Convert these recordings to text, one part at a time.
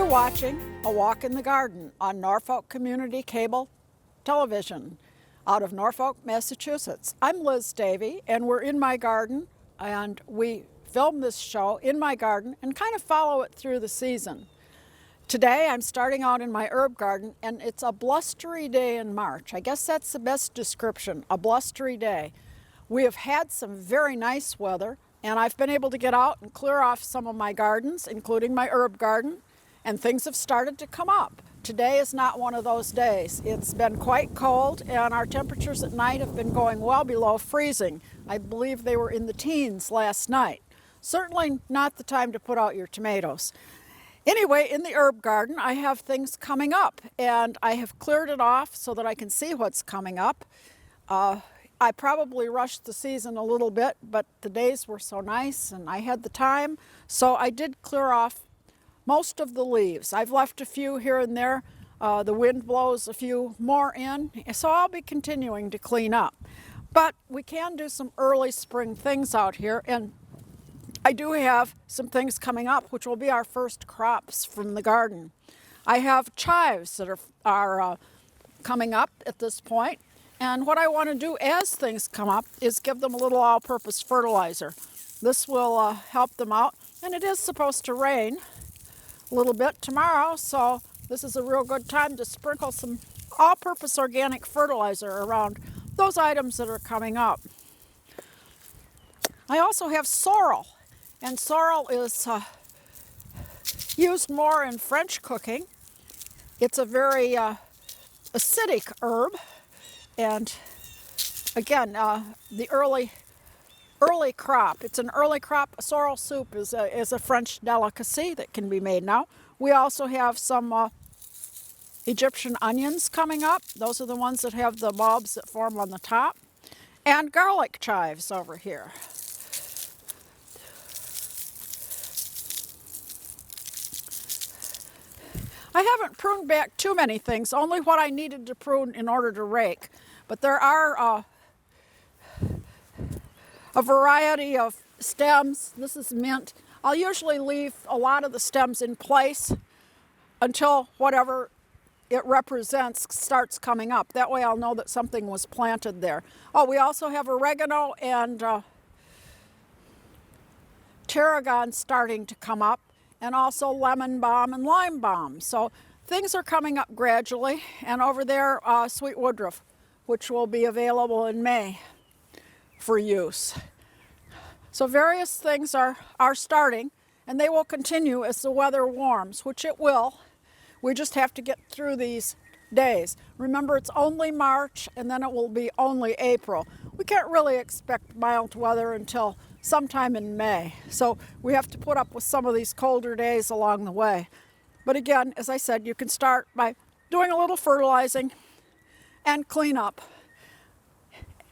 watching A Walk in the Garden on Norfolk Community Cable Television out of Norfolk, Massachusetts. I'm Liz Davey, and we're in my garden, and we film this show in my garden and kind of follow it through the season. Today I'm starting out in my herb garden, and it's a blustery day in March. I guess that's the best description, a blustery day. We have had some very nice weather, and I've been able to get out and clear off some of my gardens, including my herb garden, and things have started to come up. Today is not one of those days. It's been quite cold, and our temperatures at night have been going well below freezing. I believe they were in the teens last night. Certainly not the time to put out your tomatoes. Anyway, in the herb garden, I have things coming up, and I have cleared it off so that I can see what's coming up. I probably rushed the season a little bit, but the days were so nice and I had the time, so I did clear off most of the leaves. I've left a few here and there. The wind blows a few more in, so I'll be continuing to clean up. But we can do some early spring things out here, and I do have some things coming up, which will be our first crops from the garden. I have chives that are coming up at this point. And what I want to do as things come up is give them a little all-purpose fertilizer. This will help them out, and it is supposed to rain a little bit tomorrow, so this is a real good time to sprinkle some all-purpose organic fertilizer around those items that are coming up. I also have sorrel, and sorrel is used more in French cooking. It's a very acidic herb. And again, the early crop. It's an early crop. Sorrel soup is a French delicacy that can be made now. We also have some Egyptian onions coming up. Those are the ones that have the bulbs that form on the top. And garlic chives over here. I haven't pruned back too many things, only what I needed to prune in order to rake. But there are a variety of stems. This is mint. I'll usually leave a lot of the stems in place until whatever it represents starts coming up. That way I'll know that something was planted there. Oh, we also have oregano and tarragon starting to come up, and also lemon balm and lime balm. So things are coming up gradually. And over there, sweet woodruff, which will be available in May for use. So various things are starting, and they will continue as the weather warms, which it will. We just have to get through these days. Remember, it's only March, and then it will be only April. We can't really expect mild weather until sometime in May. So we have to put up with some of these colder days along the way. But again, as I said, you can start by doing a little fertilizing and clean up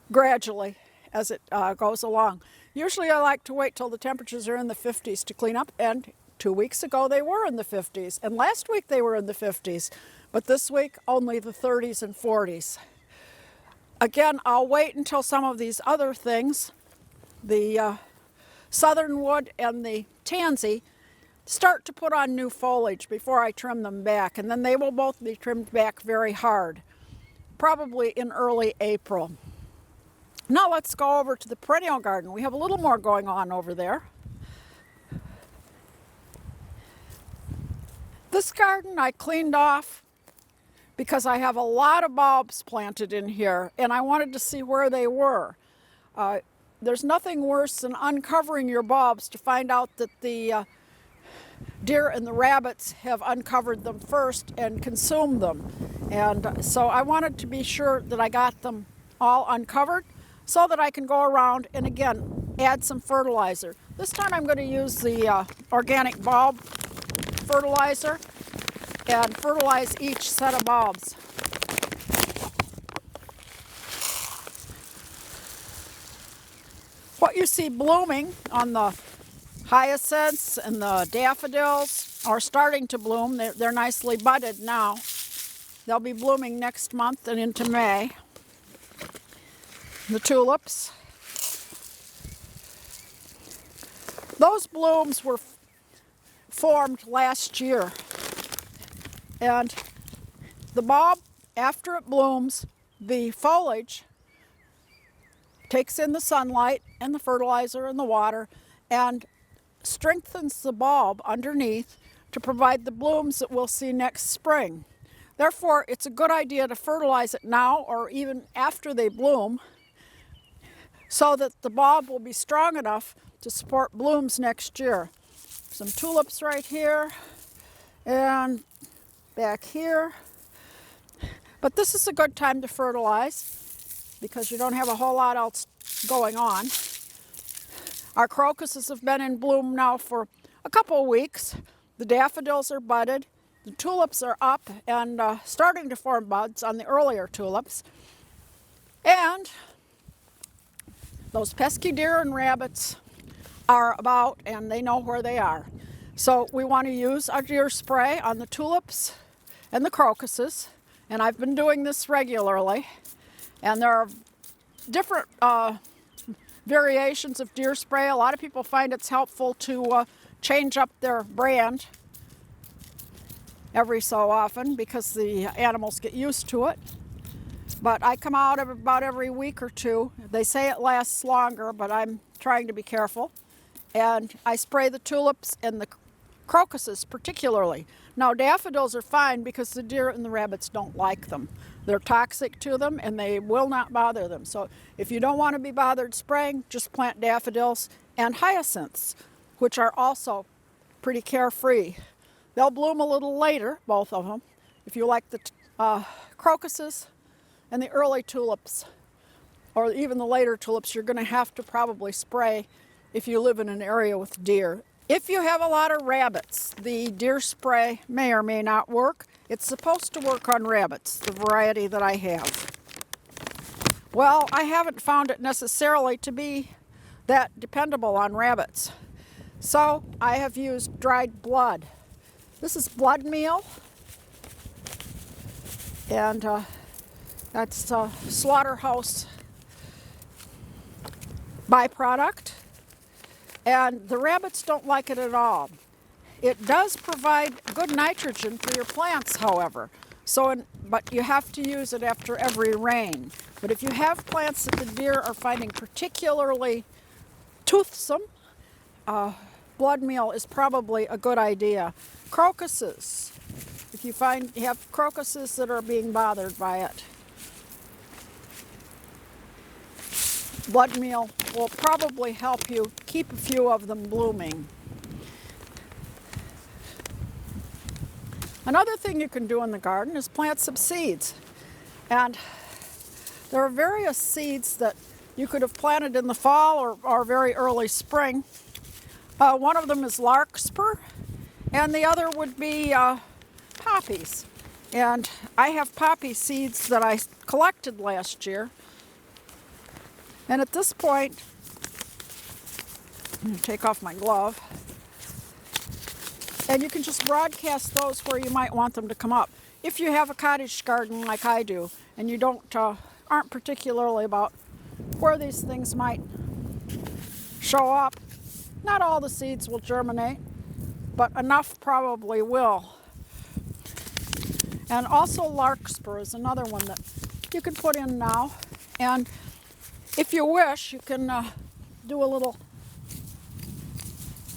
gradually as it goes along. Usually I like to wait till the temperatures are in the 50s to clean up, and 2 weeks ago they were in the 50s, and last week they were in the 50s, but this week only the 30s and 40s. Again, I'll wait until some of these other things, the southernwood and the tansy, start to put on new foliage before I trim them back, and then they will both be trimmed back very hard, probably in early April. Now let's go over to the perennial garden. We have a little more going on over there. This garden I cleaned off because I have a lot of bulbs planted in here, and I wanted to see where they were. There's nothing worse than uncovering your bulbs to find out that the deer and the rabbits have uncovered them first and consumed them. And so I wanted to be sure that I got them all uncovered so that I can go around and again add some fertilizer. This time I'm going to use the organic bulb fertilizer and fertilize each set of bulbs. What you see blooming on the hyacinths and the daffodils are starting to bloom. They're nicely budded now. They'll be blooming next month and into May. The tulips. Those blooms were formed last year. And the bulb, after it blooms, the foliage takes in the sunlight and the fertilizer and the water and strengthens the bulb underneath to provide the blooms that we'll see next spring. Therefore, it's a good idea to fertilize it now or even after they bloom so that the bulb will be strong enough to support blooms next year. Some tulips right here and back here. But this is a good time to fertilize because you don't have a whole lot else going on. Our crocuses have been in bloom now for a couple of weeks. The daffodils are budded. The tulips are up and starting to form buds on the earlier tulips. And those pesky deer and rabbits are about and they know where they are. So we want to use our deer spray on the tulips and the crocuses. And I've been doing this regularly. And there are different variations of deer spray. A lot of people find it's helpful to change up their brand every so often because the animals get used to it. But I come out about every week or two. They say it lasts longer, but I'm trying to be careful. And I spray the tulips and the crocuses particularly. Now daffodils are fine because the deer and the rabbits don't like them. They're toxic to them and they will not bother them. So if you don't want to be bothered spraying, just plant daffodils and hyacinths, which are also pretty carefree. They'll bloom a little later, both of them. If you like the crocuses and the early tulips, or even the later tulips, you're going to have to probably spray if you live in an area with deer. If you have a lot of rabbits, the deer spray may or may not work. It's supposed to work on rabbits, the variety that I have. Well, I haven't found it necessarily to be that dependable on rabbits. So I have used dried blood. This is blood meal, and that's a slaughterhouse byproduct. And the rabbits don't like it at all. It does provide good nitrogen for your plants, however. But you have to use it after every rain. But if you have plants that the deer are finding particularly toothsome, blood meal is probably a good idea. Crocuses. If you have crocuses that are being bothered by it, blood meal will probably help you keep a few of them blooming. Another thing you can do in the garden is plant some seeds. And there are various seeds that you could have planted in the fall or very early spring. One of them is larkspur, and the other would be poppies. And I have poppy seeds that I collected last year. And at this point, I'm going to take off my glove. And you can just broadcast those where you might want them to come up. If you have a cottage garden like I do, and you aren't particularly about where these things might show up, not all the seeds will germinate, but enough probably will. And also larkspur is another one that you can put in now. And if you wish, you can do a little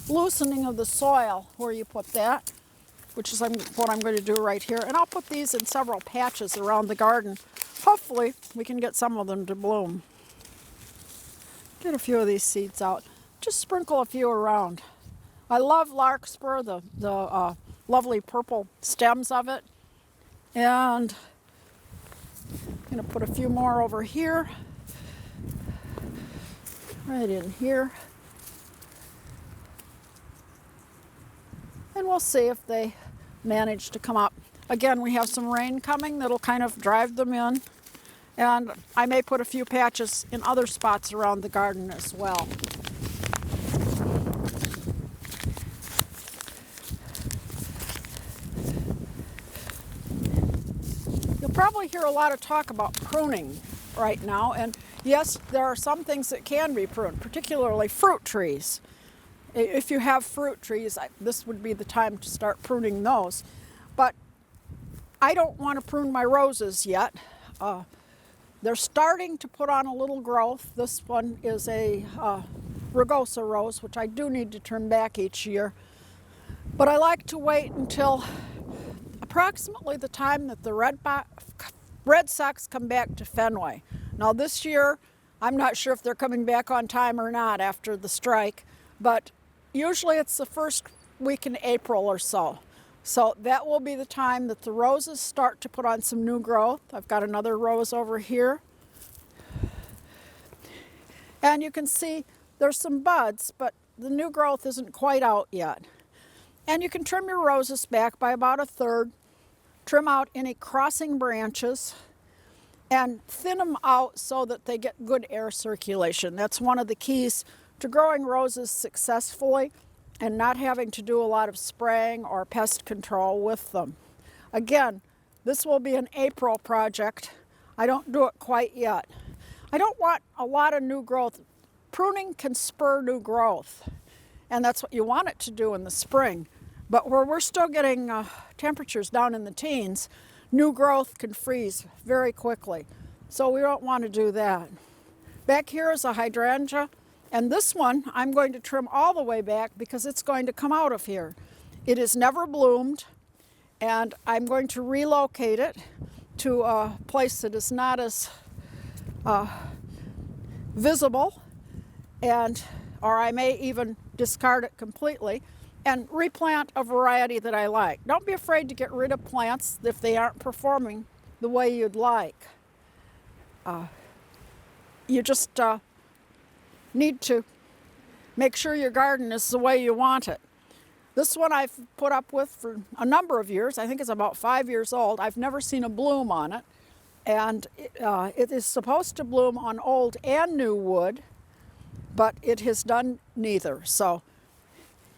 loosening of the soil where you put that, which is what I'm going to do right here. And I'll put these in several patches around the garden. Hopefully, we can get some of them to bloom. Get a few of these seeds out. Just sprinkle a few around. I love larkspur, the lovely purple stems of it. And I'm going to put a few more over here. Right in here. And we'll see if they manage to come up. Again, we have some rain coming that'll kind of drive them in. And I may put a few patches in other spots around the garden as well. You'll probably hear a lot of talk about pruning right now. And yes, there are some things that can be pruned, particularly fruit trees. If you have fruit trees, this would be the time to start pruning those. But I don't want to prune my roses yet. They're starting to put on a little growth. This one is a rugosa rose, which I do need to trim back each year. But I like to wait until approximately the time that the Red Sox come back to Fenway. Now this year, I'm not sure if they're coming back on time or not after the strike, but usually it's the first week in April or so. So that will be the time that the roses start to put on some new growth. I've got another rose over here. And you can see there's some buds, but the new growth isn't quite out yet. And you can trim your roses back by about a third, trim out any crossing branches, and thin them out so that they get good air circulation. That's one of the keys to growing roses successfully and not having to do a lot of spraying or pest control with them. Again, this will be an April project. I don't do it quite yet. I don't want a lot of new growth. Pruning can spur new growth, and that's what you want it to do in the spring. But where we're still getting temperatures down in the teens, new growth can freeze very quickly. So we don't want to do that. Back here is a hydrangea, and this one I'm going to trim all the way back because it's going to come out of here. It has never bloomed, and I'm going to relocate it to a place that is not as visible, or I may even discard it completely and replant a variety that I like. Don't be afraid to get rid of plants if they aren't performing the way you'd like. You just need to make sure your garden is the way you want it. This one I've put up with for a number of years. I think it's about 5 years old. I've never seen a bloom on it. And it is supposed to bloom on old and new wood, but it has done neither. So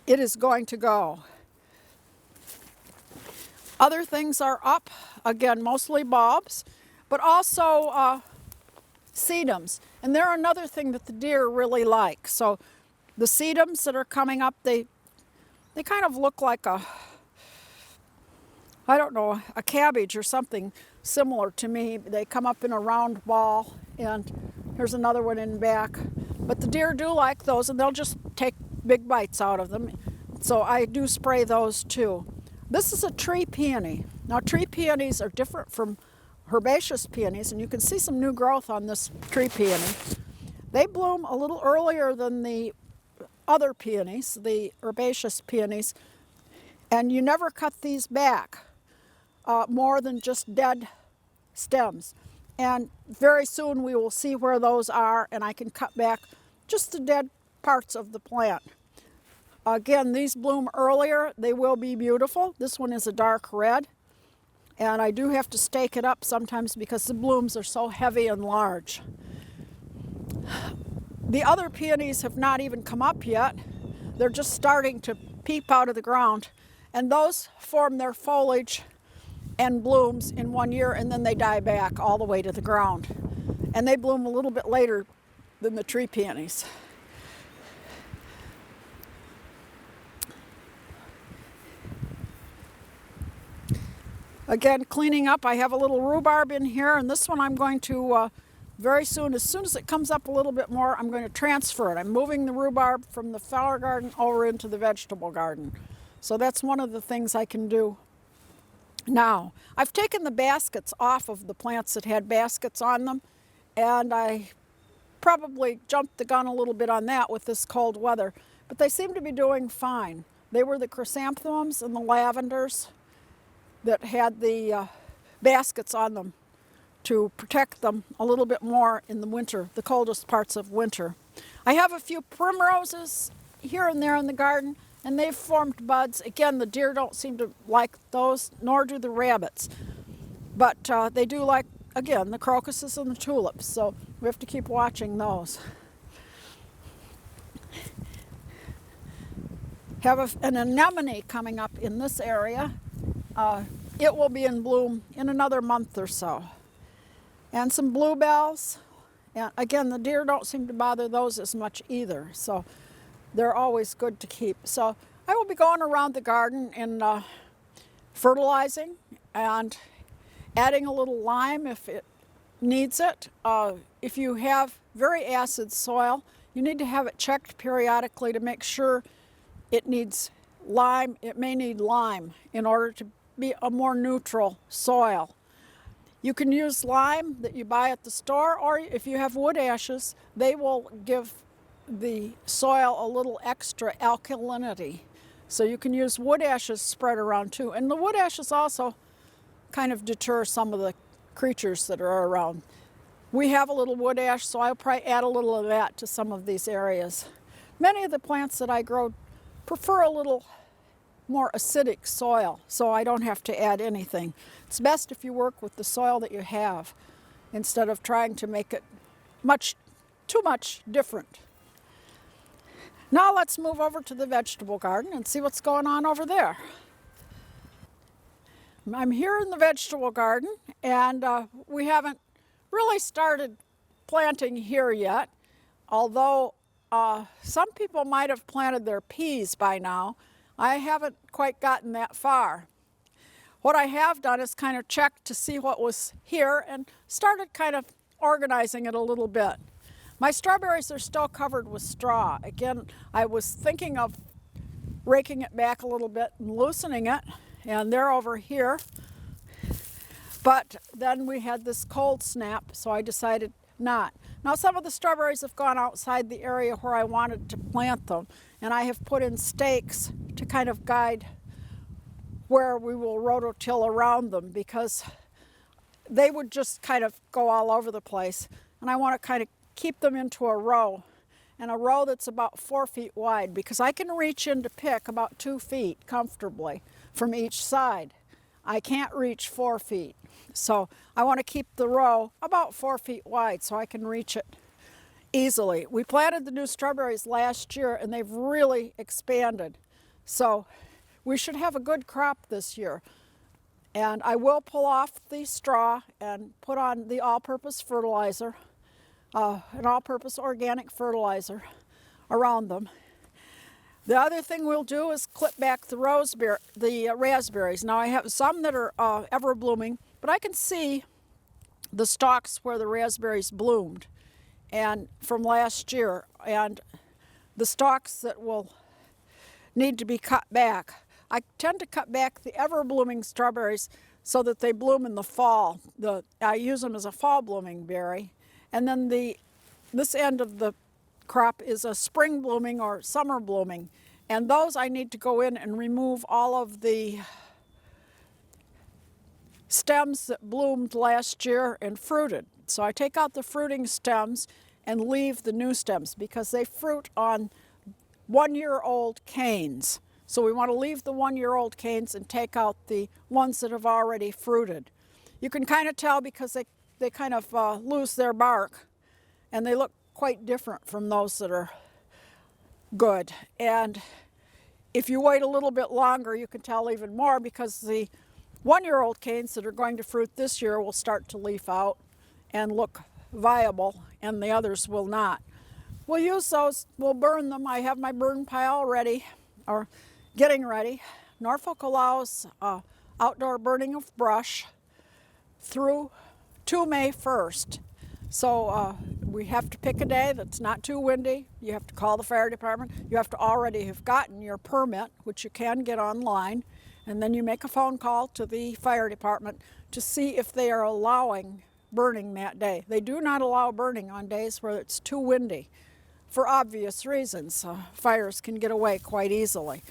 it is going to go. Other things are up, again, mostly bulbs, but also sedums. And they're another thing that the deer really like. So the sedums that are coming up, they kind of look like a cabbage or something similar to me. They come up in a round ball, and here's another one in back. But the deer do like those, and they'll just take big bites out of them. So I do spray those too. This is a tree peony. Now tree peonies are different from herbaceous peonies, and you can see some new growth on this tree peony. They bloom a little earlier than the other peonies, the herbaceous peonies, and you never cut these back more than just dead stems. And very soon we will see where those are, and I can cut back just the dead parts of the plant. Again, these bloom earlier. They will be beautiful. This one is a dark red, and I do have to stake it up sometimes because the blooms are so heavy and large. The other peonies have not even come up yet. They're just starting to peep out of the ground, and those form their foliage and blooms in 1 year, and then they die back all the way to the ground. And they bloom a little bit later than the tree peonies. Again, cleaning up, I have a little rhubarb in here, and this one I'm going to very soon, as it comes up a little bit more, I'm going to transfer it. I'm moving the rhubarb from the flower garden over into the vegetable garden. So that's one of the things I can do now. I've taken the baskets off of the plants that had baskets on them, and I probably jumped the gun a little bit on that with this cold weather, but they seem to be doing fine. They were the chrysanthemums and the lavenders that had the baskets on them to protect them a little bit more in the winter, the coldest parts of winter. I have a few primroses here and there in the garden, and they've formed buds. Again, the deer don't seem to like those, nor do the rabbits. But they do like, again, the crocuses and the tulips, so we have to keep watching those. Have an anemone coming up in this area. It will be in bloom in another month or so. And some bluebells. And again, the deer don't seem to bother those as much either, so they're always good to keep. So I will be going around the garden and fertilizing and adding a little lime if it needs it. If you have very acid soil, you need to have it checked periodically to make sure it needs lime. It may need lime in order to be a more neutral soil. You can use lime that you buy at the store, or if you have wood ashes, they will give the soil a little extra alkalinity. So you can use wood ashes spread around too. And the wood ashes also kind of deter some of the creatures that are around. We have a little wood ash, so I'll probably add a little of that to some of these areas. Many of the plants that I grow prefer a little more acidic soil, so I don't have to add anything. It's best if you work with the soil that you have instead of trying to make it too much different. Now let's move over to the vegetable garden and see what's going on over there. I'm here in the vegetable garden, and we haven't really started planting here yet, although some people might have planted their peas by now. I haven't quite gotten that far. What I have done is kind of checked to see what was here and started kind of organizing it a little bit. My strawberries are still covered with straw. Again, I was thinking of raking it back a little bit and loosening it, and they're over here. But then we had this cold snap, so I decided not. Now some of the strawberries have gone outside the area where I wanted to plant them, and I have put in stakes to kind of guide where we will rototill around them, because they would just kind of go all over the place, and I want to kind of keep them into a row, and a row that's about 4 feet wide, because I can reach in to pick about 2 feet comfortably from each side. I can't reach 4 feet, so I want to keep the row about 4 feet wide so I can reach it easily. We planted the new strawberries last year, and they've really expanded, so we should have a good crop this year. And I will pull off the straw and put on the all-purpose fertilizer, an all-purpose organic fertilizer around them. The other thing we'll do is clip back the raspberries. Now I have some that are ever blooming, but I can see the stalks where the raspberries bloomed and from last year, and the stalks that will need to be cut back. I tend to cut back the ever blooming strawberries so that they bloom in the fall. I use them as a fall blooming berry. And then this end of the crop is a spring blooming or summer blooming. And those I need to go in and remove all of the stems that bloomed last year and fruited. So I take out the fruiting stems and leave the new stems because they fruit on 1-year-old canes. So we want to leave the 1-year-old canes and take out the ones that have already fruited. You can kind of tell because they kind of lose their bark, and they look quite different from those that are good. And if you wait a little bit longer, you can tell even more, because the 1-year-old canes that are going to fruit this year will start to leaf out and look viable, and the others will not. We'll use those, we'll burn them. I have my burn pile ready, or getting ready. Norfolk allows outdoor burning of brush through to May 1st. So we have to pick a day that's not too windy. You have to call the fire department. You have to already have gotten your permit, which you can get online, and then you make a phone call to the fire department to see if they are allowing burning that day. They do not allow burning on days where it's too windy, for obvious reasons. Fires can get away quite easily.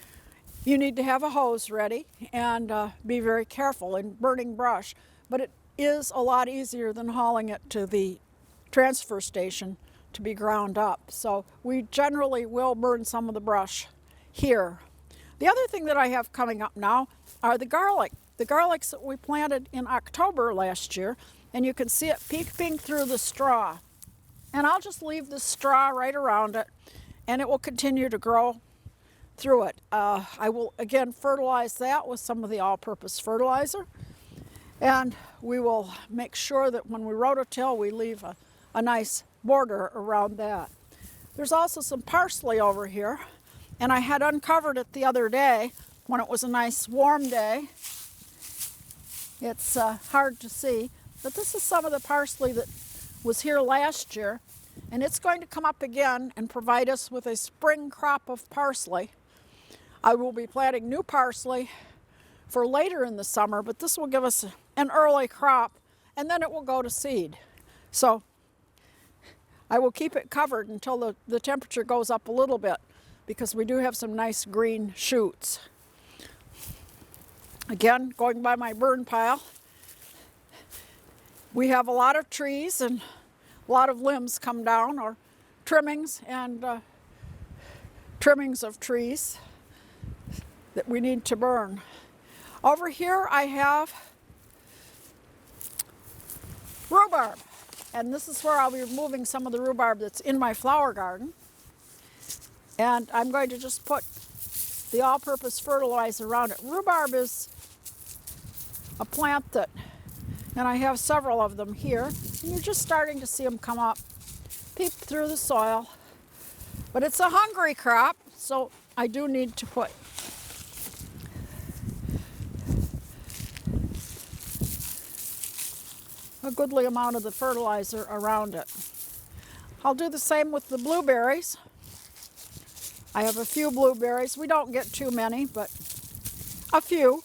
You need to have a hose ready and be very careful in burning brush, but it is a lot easier than hauling it to the transfer station to be ground up. So we generally will burn some of the brush here. The other thing that I have coming up now are the garlic. The garlics that we planted in October last year, and you can see it peeping through the straw. And I'll just leave the straw right around it, and it will continue to grow through it. I will again fertilize that with some of the all-purpose fertilizer, and we will make sure that when we rototill, we leave a nice border around that. There's also some parsley over here, and I had uncovered it the other day when it was a nice warm day. It's hard to see, but this is some of the parsley that was here last year, and it's going to come up again and provide us with a spring crop of parsley. I will be planting new parsley for later in the summer, but this will give us an early crop, and then it will go to seed. So I will keep it covered until the temperature goes up a little bit, because we do have some nice green shoots. Again, going by my burn pile, we have a lot of trees and a lot of limbs come down, or trimmings and trimmings of trees that we need to burn. Over here I have rhubarb, and this is where I'll be removing some of the rhubarb that's in my flower garden. And I'm going to just put the all-purpose fertilizer around it. Rhubarb is a plant that, and I have several of them here, and you're just starting to see them come up, peep through the soil. But it's a hungry crop, so I do need to put a goodly amount of the fertilizer around it. I'll do the same with the blueberries. I have a few blueberries. We don't get too many, but a few.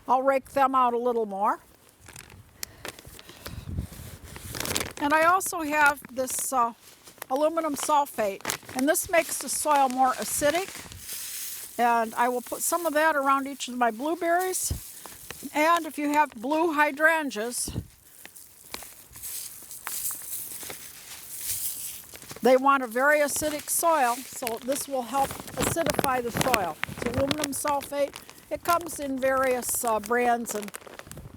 I'll rake them out a little more. And I also have this aluminum sulfate, and this makes the soil more acidic. And I will put some of that around each of my blueberries. And if you have blue hydrangeas, they want a very acidic soil, so this will help acidify the soil. It's aluminum sulfate. It comes in various brands,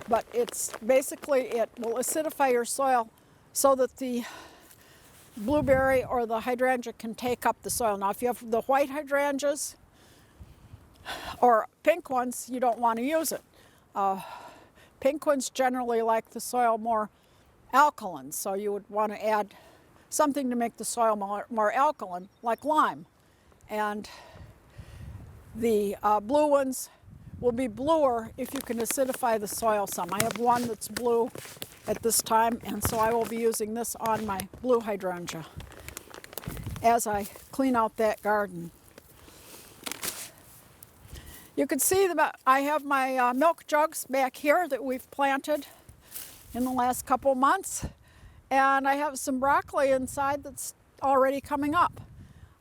but it's basically, it will acidify your soil so that the blueberry or the hydrangea can take up the soil. Now, if you have the white hydrangeas or pink ones, you don't want to use it. Pink ones generally like the soil more alkaline, so you would want to add something to make the soil more alkaline, like lime. And the blue ones will be bluer if you can acidify the soil some. I have one that's blue at this time, and so I will be using this on my blue hydrangea as I clean out that garden. You can see that I have my milk jugs back here that we've planted in the last couple months, and I have some broccoli inside that's already coming up.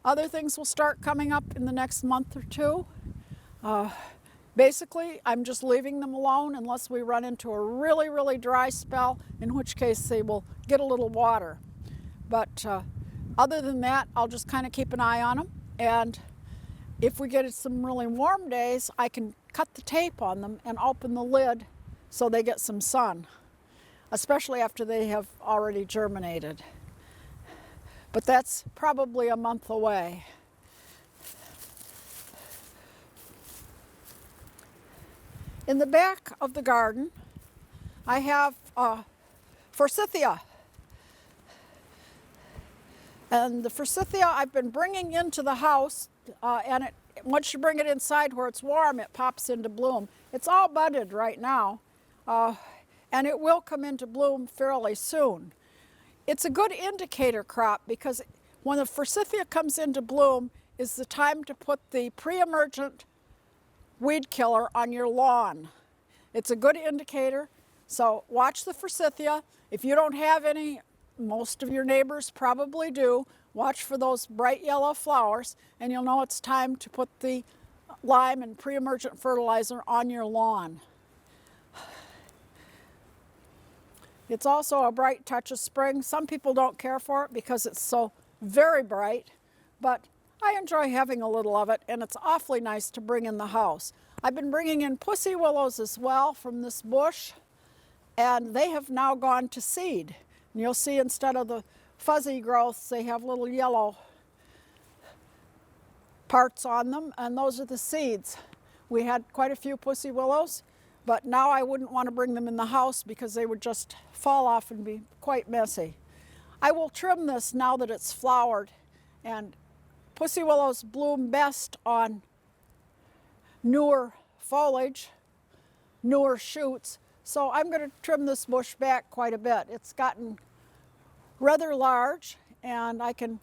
Other things will start coming up in the next month or two. Basically, I'm just leaving them alone unless we run into a really, really dry spell, in which case they will get a little water. But other than that, I'll just kind of keep an eye on them, and if we get some really warm days, I can cut the tape on them and open the lid so they get some sun, especially after they have already germinated. But that's probably a month away. In the back of the garden, I have forsythia. And the forsythia I've been bringing into the house, and once you bring it inside where it's warm, it pops into bloom. It's all budded right now, and it will come into bloom fairly soon. It's a good indicator crop because when the forsythia comes into bloom is the time to put the pre-emergent weed killer on your lawn. It's a good indicator, so watch the forsythia. If you don't have any, most of your neighbors probably do. Watch for those bright yellow flowers, and you'll know it's time to put the lime and pre-emergent fertilizer on your lawn. It's also a bright touch of spring. Some people don't care for it because it's so very bright, but I enjoy having a little of it, and it's awfully nice to bring in the house. I've been bringing in pussy willows as well from this bush, and they have now gone to seed. And you'll see instead of the fuzzy growths, they have little yellow parts on them, and those are the seeds. We had quite a few pussy willows, but now I wouldn't want to bring them in the house because they would just fall off and be quite messy. I will trim this now that it's flowered, and pussy willows bloom best on newer foliage, newer shoots. So I'm going to trim this bush back quite a bit. It's gotten rather large, and I can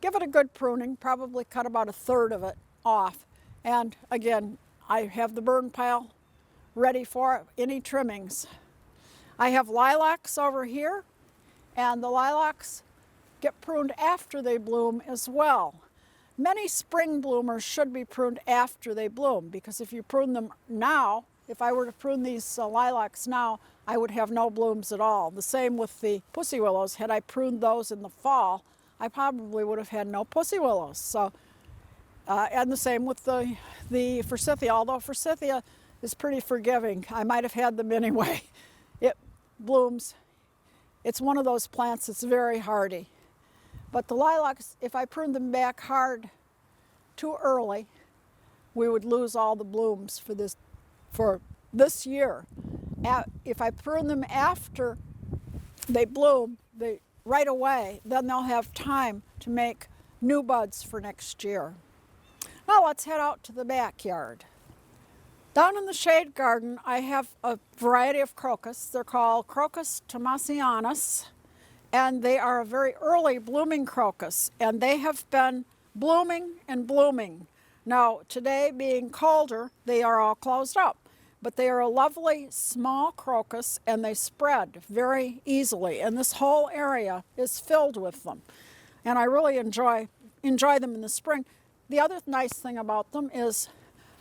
give it a good pruning, probably cut about a third of it off. And again, I have the burn pile ready for any trimmings. I have lilacs over here, and the lilacs get pruned after they bloom as well. Many spring bloomers should be pruned after they bloom, because if you prune them now, if I were to prune these lilacs now, I would have no blooms at all. The same with the pussy willows. Had I pruned those in the fall, I probably would have had no pussy willows. So, and the same with the forsythia, although forsythia is pretty forgiving. I might have had them anyway. It blooms. It's one of those plants that's very hardy. But the lilacs, if I pruned them back hard too early, we would lose all the blooms for this year. If I prune them after they bloom right away, then they'll have time to make new buds for next year. Now let's head out to the backyard. Down in the shade garden, I have a variety of crocus. They're called Crocus tomasianus, and they are a very early blooming crocus, and they have been blooming and blooming. Now, today being colder, they are all closed up, but they are a lovely small crocus, and they spread very easily, and this whole area is filled with them, and I really enjoy them in the spring. The other nice thing about them is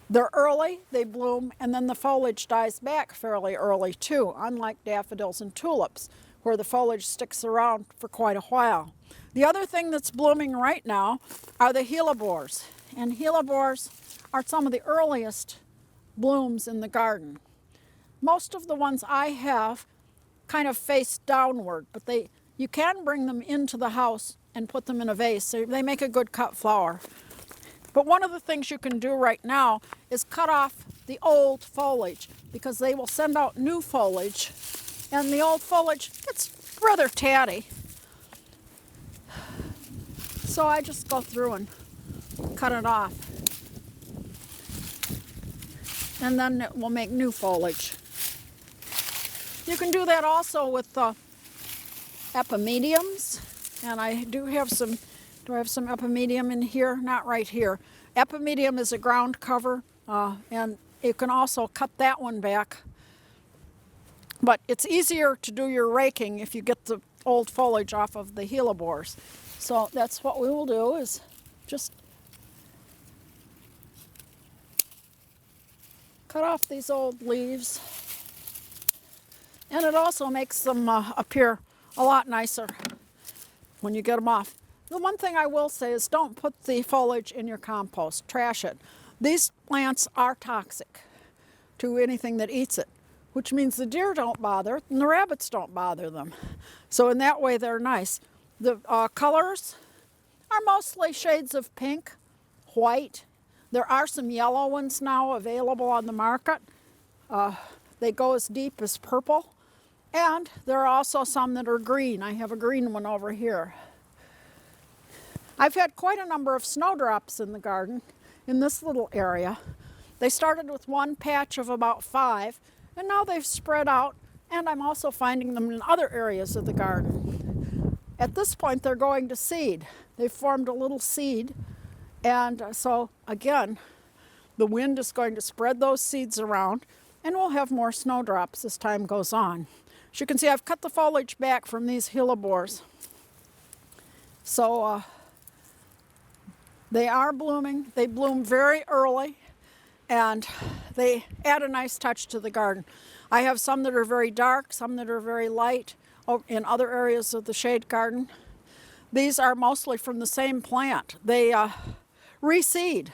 they're early, they bloom, and then the foliage dies back fairly early too, unlike daffodils and tulips, where the foliage sticks around for quite a while. The other thing that's blooming right now are the hellebores, and hellebores are some of the earliest blooms in the garden. Most of the ones I have kind of face downward, but you can bring them into the house and put them in a vase. They make a good cut flower. But one of the things you can do right now is cut off the old foliage, because they will send out new foliage, and the old foliage gets rather tatty. So I just go through and cut it off, and then it will make new foliage. You can do that also with epimediums, and I do have some. Do I have some epimedium in here? Not right here. Epimedium is a ground cover, and you can also cut that one back. But it's easier to do your raking if you get the old foliage off of the hellebores. So that's what we will do, is just cut off these old leaves. And it also makes them appear a lot nicer when you get them off. The one thing I will say is don't put the foliage in your compost. Trash it. These plants are toxic to anything that eats it, which means the deer don't bother and the rabbits don't bother them. So in that way, they're nice. The colors are mostly shades of pink, white. There are some yellow ones now available on the market. They go as deep as purple. And there are also some that are green. I have a green one over here. I've had quite a number of snowdrops in the garden in this little area. They started with one patch of about 5, and now they've spread out, and I'm also finding them in other areas of the garden. At this point, they're going to seed. They've formed a little seed, and so again, the wind is going to spread those seeds around, and we'll have more snowdrops as time goes on. As you can see, I've cut the foliage back from these hellebores. So they are blooming. They bloom very early, and they add a nice touch to the garden. I have some that are very dark, some that are very light in other areas of the shade garden. These are mostly from the same plant. They reseed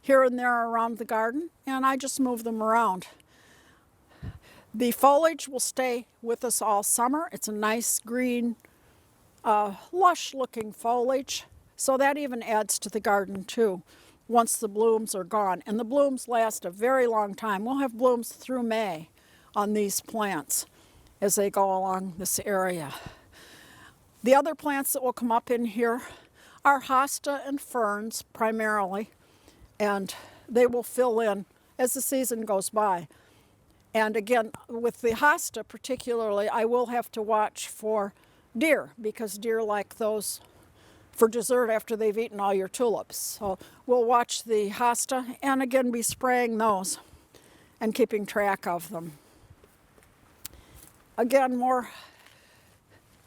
here and there around the garden, and I just move them around. The foliage will stay with us all summer. It's a nice green, lush-looking foliage. So that even adds to the garden too, once the blooms are gone. And the blooms last a very long time. We'll have blooms through May on these plants as they go along this area. The other plants that will come up in here are hosta and ferns primarily, and they will fill in as the season goes by. And again, with the hosta particularly, I will have to watch for deer, because deer like those for dessert after they've eaten all your tulips. So we'll watch the hosta and again be spraying those and keeping track of them. Again, more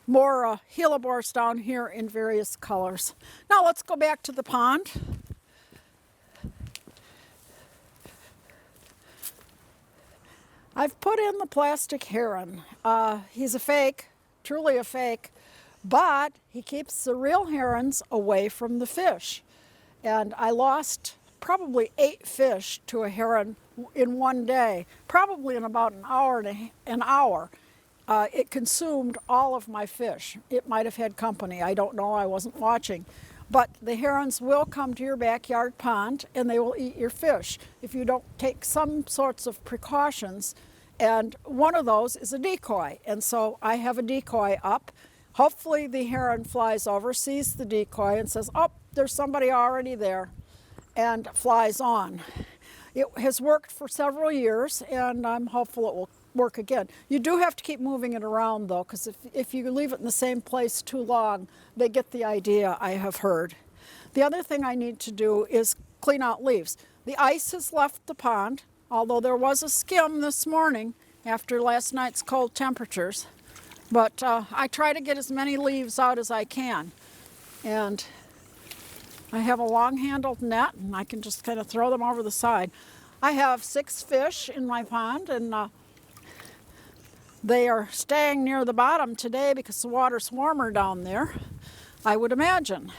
hellebores down here in various colors. Now let's go back to the pond. I've put in the plastic heron. He's a fake, truly a fake, but he keeps the real herons away from the fish. And I lost probably 8 fish to a heron in one day, probably in about an hour. It consumed all of my fish. It might have had company, I don't know, I wasn't watching. But the herons will come to your backyard pond and they will eat your fish if you don't take some sorts of precautions. And one of those is a decoy. And so I have a decoy up. Hopefully the heron flies over, sees the decoy and says, oh, there's somebody already there, and flies on. It has worked for several years and I'm hopeful it will work again. You do have to keep moving it around though, because if you leave it in the same place too long, they get the idea, I have heard. The other thing I need to do is clean out leaves. The ice has left the pond, although there was a skim this morning after last night's cold temperatures. But I try to get as many leaves out as I can. And I have a long-handled net and I can just kind of throw them over the side. I have 6 fish in my pond, and they are staying near the bottom today because the water's warmer down there, I would imagine.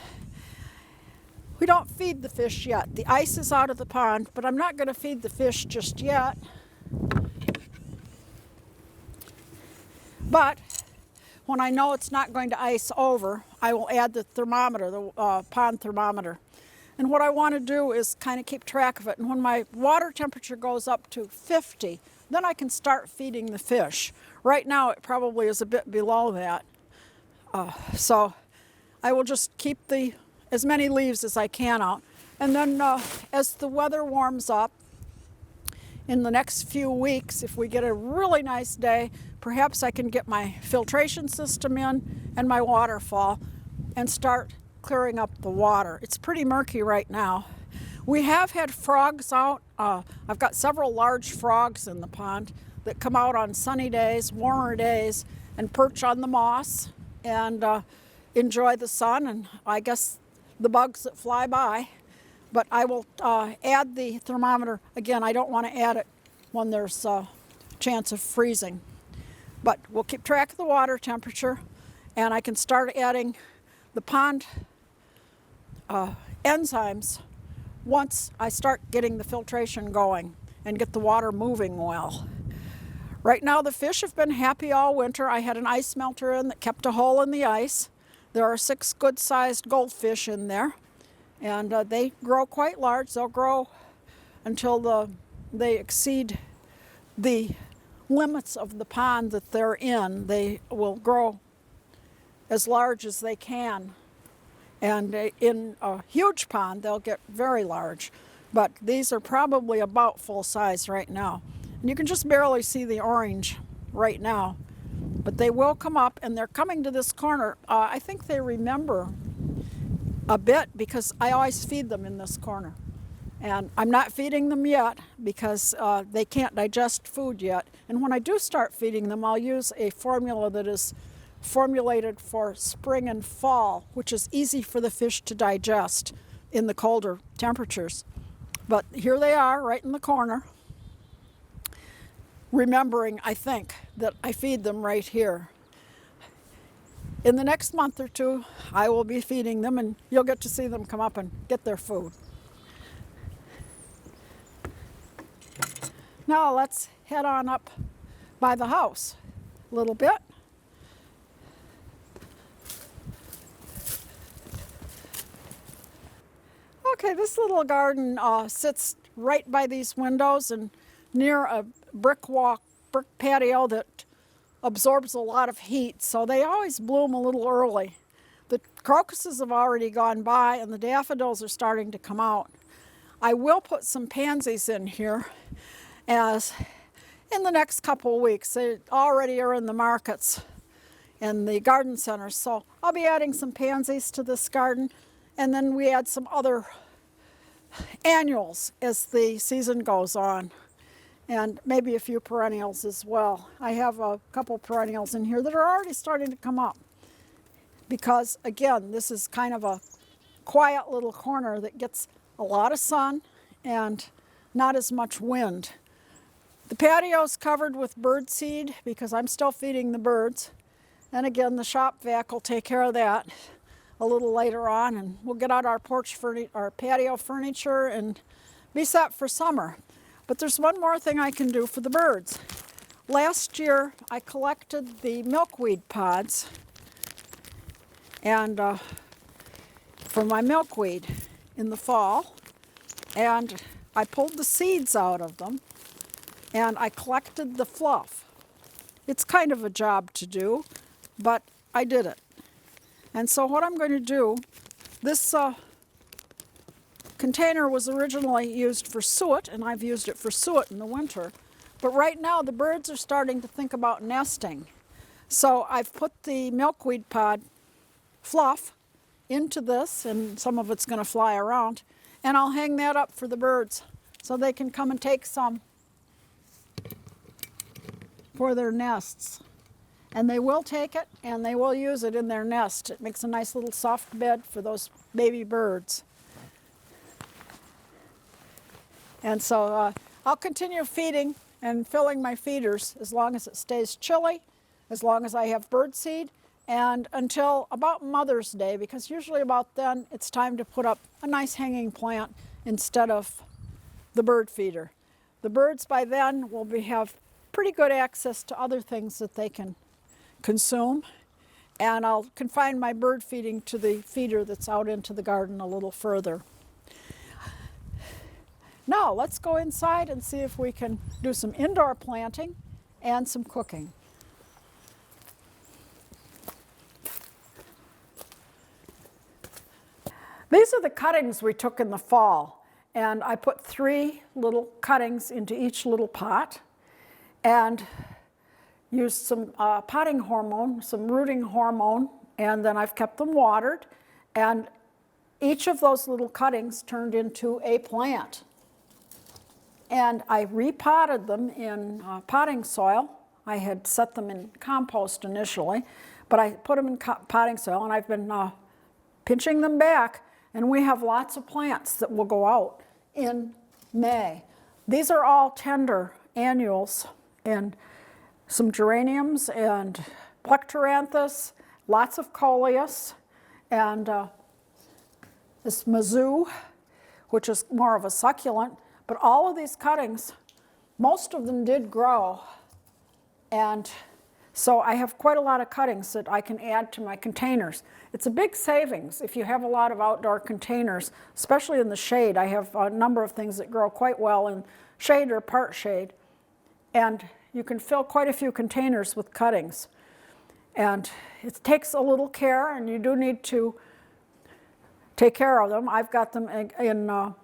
We don't feed the fish yet. The ice is out of the pond, but I'm not going to feed the fish just yet. But when I know it's not going to ice over, I will add the thermometer, the pond thermometer. And what I want to do is kind of keep track of it. And when my water temperature goes up to 50, then I can start feeding the fish. Right now it probably is a bit below that. So I will just keep as many leaves as I can out. And then as the weather warms up, in the next few weeks, if we get a really nice day, perhaps I can get my filtration system in and my waterfall and start clearing up the water. It's pretty murky right now. We have had frogs out. I've got several large frogs in the pond that come out on sunny days, warmer days, and perch on the moss and enjoy the sun and I guess the bugs that fly by. But I will add the thermometer. Again, I don't want to add it when there's a chance of freezing. But we'll keep track of the water temperature, and I can start adding the pond enzymes once I start getting the filtration going and get the water moving well. Right now the fish have been happy all winter. I had an ice melter in that kept a hole in the ice. There are 6 good-sized goldfish in there. And they grow quite large. They'll grow until they exceed the limits of the pond that they're in. They will grow as large as they can. And in a huge pond, they'll get very large. But these are probably about full size right now. And you can just barely see the orange right now. But they will come up, and they're coming to this corner. I think they remember a bit because I always feed them in this corner. And I'm not feeding them yet because they can't digest food yet. And when I do start feeding them, I'll use a formula that is formulated for spring and fall, which is easy for the fish to digest in the colder temperatures. But here they are right in the corner, remembering, I think, that I feed them right here. In the next month or 2, I will be feeding them, and you'll get to see them come up and get their food. Now let's head on up by the house a little bit. Okay, this little garden sits right by these windows and near a brick patio that absorbs a lot of heat, so they always bloom a little early. The crocuses have already gone by and the daffodils are starting to come out. I will put some pansies in here as in the next couple of weeks. They already are in the markets in the garden centers. So I'll be adding some pansies to this garden, and then we add some other annuals as the season goes on, and maybe a few perennials as well. I have a couple perennials in here that are already starting to come up because, again, this is kind of a quiet little corner that gets a lot of sun and not as much wind. The patio's covered with bird seed because I'm still feeding the birds. And again, the shop vac will take care of that a little later on, and we'll get out our our patio furniture and be set for summer. But there's one more thing I can do for the birds. Last year, I collected the milkweed pods and for my milkweed in the fall, and I pulled the seeds out of them, and I collected the fluff. It's kind of a job to do, but I did it. And so what I'm going to do, this container was originally used for suet, and I've used it for suet in the winter. But right now the birds are starting to think about nesting. So I've put the milkweed pod fluff into this, and some of it's going to fly around, and I'll hang that up for the birds so they can come and take some for their nests. And they will take it, and they will use it in their nest. It makes a nice little soft bed for those baby birds. And so I'll continue feeding and filling my feeders as long as it stays chilly, as long as I have bird seed, and until about Mother's Day, because usually about then it's time to put up a nice hanging plant instead of the bird feeder. The birds by then will have pretty good access to other things that they can consume, and I'll confine my bird feeding to the feeder that's out into the garden a little further. Now let's go inside and see if we can do some indoor planting and some cooking. These are the cuttings we took in the fall, and I put 3 little cuttings into each little pot and used some potting hormone, some rooting hormone, and then I've kept them watered, and each of those little cuttings turned into a plant. And I repotted them in potting soil. I had set them in compost initially, but I put them in potting soil, and I've been pinching them back, and we have lots of plants that will go out in May. These are all tender annuals, and some geraniums and plectranthus, lots of coleus, and this mazoo, which is more of a succulent. But all of these cuttings, most of them did grow, and so I have quite a lot of cuttings that I can add to my containers. It's a big savings if you have a lot of outdoor containers, especially in the shade. I have a number of things that grow quite well in shade or part shade, and you can fill quite a few containers with cuttings. And it takes a little care, and you do need to take care of them. I've got them in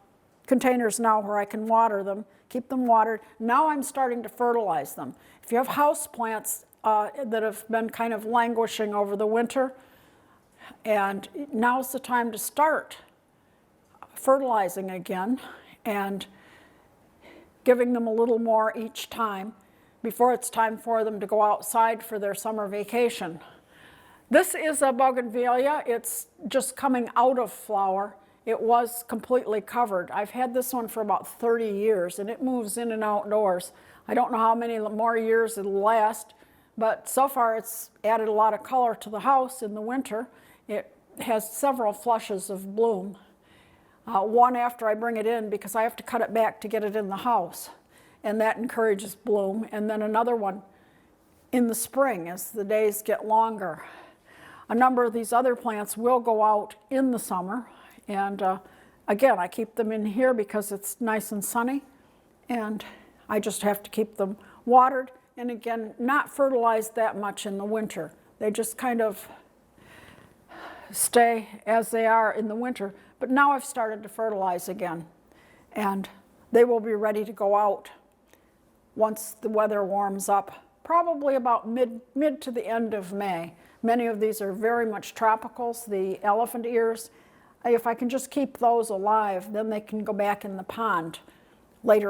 containers now where I can water them, keep them watered. Now I'm starting to fertilize them. If you have house plants that have been kind of languishing over the winter, and now's the time to start fertilizing again and giving them a little more each time before it's time for them to go outside for their summer vacation. This is a bougainvillea. It's just coming out of flower. It was completely covered. I've had this one for about 30 years, and it moves in and outdoors. I don't know how many more years it'll last, but so far it's added a lot of color to the house in the winter. It has several flushes of bloom. One after I bring it in because I have to cut it back to get it in the house, and that encourages bloom. And then another one in the spring as the days get longer. A number of these other plants will go out in the summer. And again, I keep them in here because it's nice and sunny, and I just have to keep them watered, and again, not fertilized that much in the winter. They just kind of stay as they are in the winter, but now I've started to fertilize again, and they will be ready to go out once the weather warms up, probably about mid to the end of May. Many of these are very much tropicals, the elephant ears. If I can just keep those alive, then they can go back in the pond late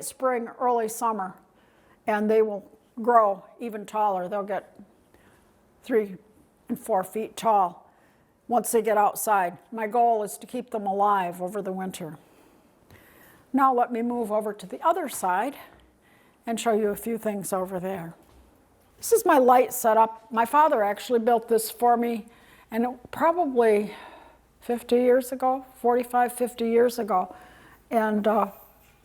spring, early summer, and they will grow even taller. They'll get 3 and 4 feet tall once they get outside. My goal is to keep them alive over the winter. Now let me move over to the other side and show you a few things over there. This is my light setup. My father actually built this for me, and probably 50 years ago, 45, 50 years ago, and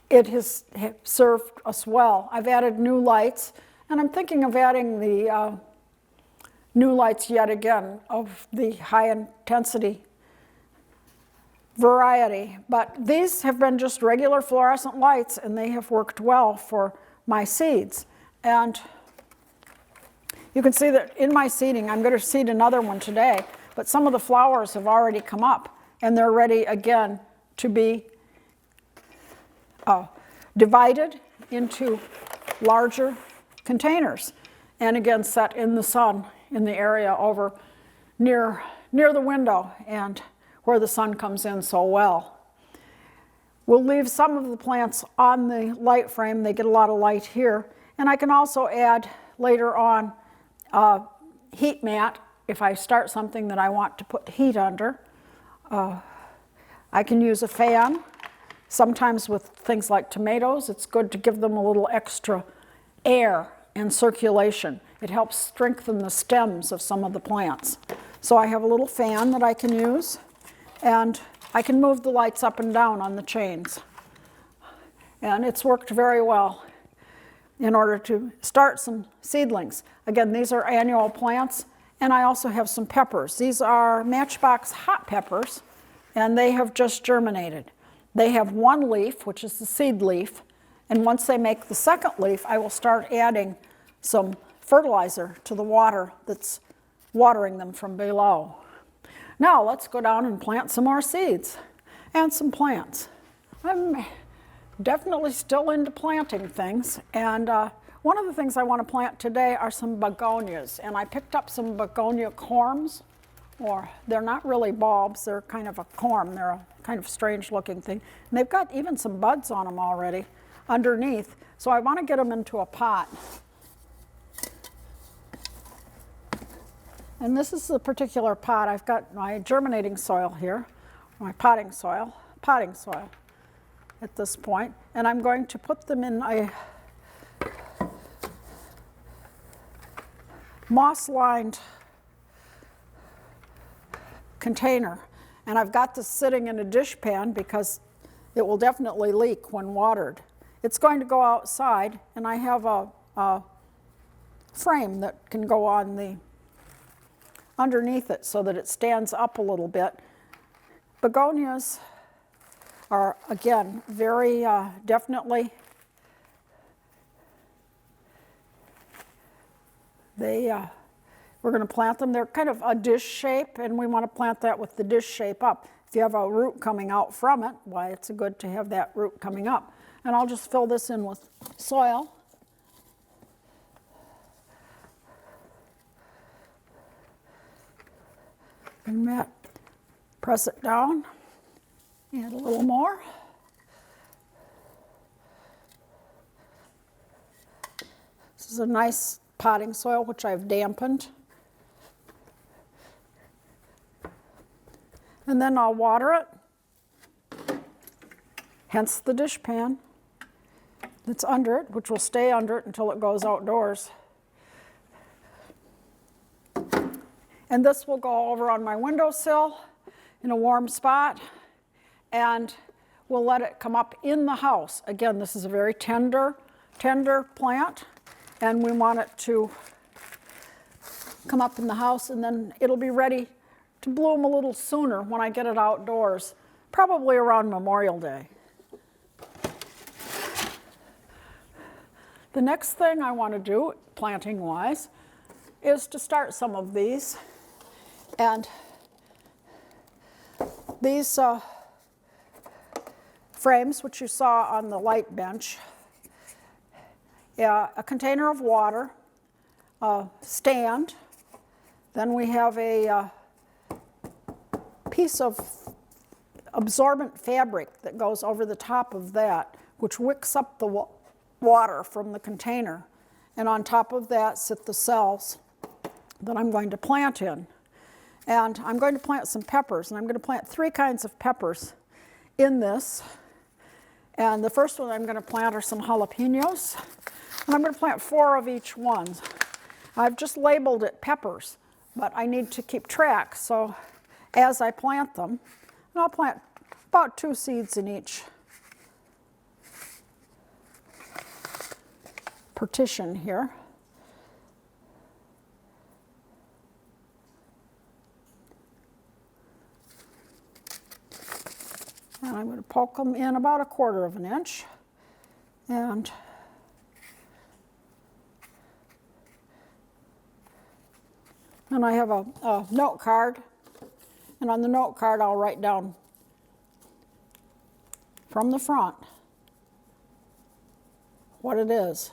it has served us well. I've added new lights, and I'm thinking of adding the new lights yet again of the high intensity variety, but these have been just regular fluorescent lights, and they have worked well for my seeds. And you can see that in my seeding, I'm going to seed another one today, but some of the flowers have already come up, and they're ready again to be divided into larger containers, and again set in the sun in the area over near the window and where the sun comes in so well. We'll leave some of the plants on the light frame. They get a lot of light here. And I can also add later on heat mat if I start something that I want to put heat under. I can use a fan. Sometimes with things like tomatoes, it's good to give them a little extra air and circulation. It helps strengthen the stems of some of the plants. So I have a little fan that I can use, and I can move the lights up and down on the chains. And it's worked very well in order to start some seedlings. Again, these are annual plants, and I also have some peppers. These are Matchbox hot peppers, and they have just germinated. They have one leaf, which is the seed leaf, and once they make the second leaf, I will start adding some fertilizer to the water that's watering them from below. Now let's go down and plant some more seeds and some plants. I'm definitely still into planting things, and one of the things I want to plant today are some begonias, and I picked up some begonia corms, or they're not really bulbs, they're kind of a corm. They're a kind of strange looking thing, and they've got even some buds on them already underneath, so I want to get them into a pot. And this is the particular pot. I've got my germinating soil here, my potting soil at this point, and I'm going to put them in a moss-lined container. And I've got this sitting in a dish pan because it will definitely leak when watered. It's going to go outside, and I have a frame that can go on the underneath it so that it stands up a little bit. Begonias are, again, very definitely, we're going to plant them. They're kind of a dish shape, and we want to plant that with the dish shape up. If you have a root coming out from it, why, it's good to have that root coming up. And I'll just fill this in with soil. And press it down, add a little more. This is a nice potting soil which I've dampened. And then I'll water it, hence the dish pan that's under it, which will stay under it until it goes outdoors. And this will go over on my windowsill in a warm spot, and we'll let it come up in the house. Again, this is a very tender plant, and we want it to come up in the house, and then it'll be ready to bloom a little sooner when I get it outdoors, probably around Memorial Day. The next thing I want to do, planting-wise, is to start some of these. And these frames, which you saw on the light bench, a container of water, a stand, then we have a piece of absorbent fabric that goes over the top of that, which wicks up the water from the container. And on top of that sit the cells that I'm going to plant in. And I'm going to plant some peppers, and I'm going to plant 3 kinds of peppers in this. And the first one I'm going to plant are some jalapenos, and I'm going to plant 4 of each one. I've just labeled it peppers, but I need to keep track, so as I plant them, and I'll plant about 2 seeds in each partition here. And I'm going to poke them in about 1/4 of an inch. And then I have a note card. And on the note card, I'll write down from the front what it is.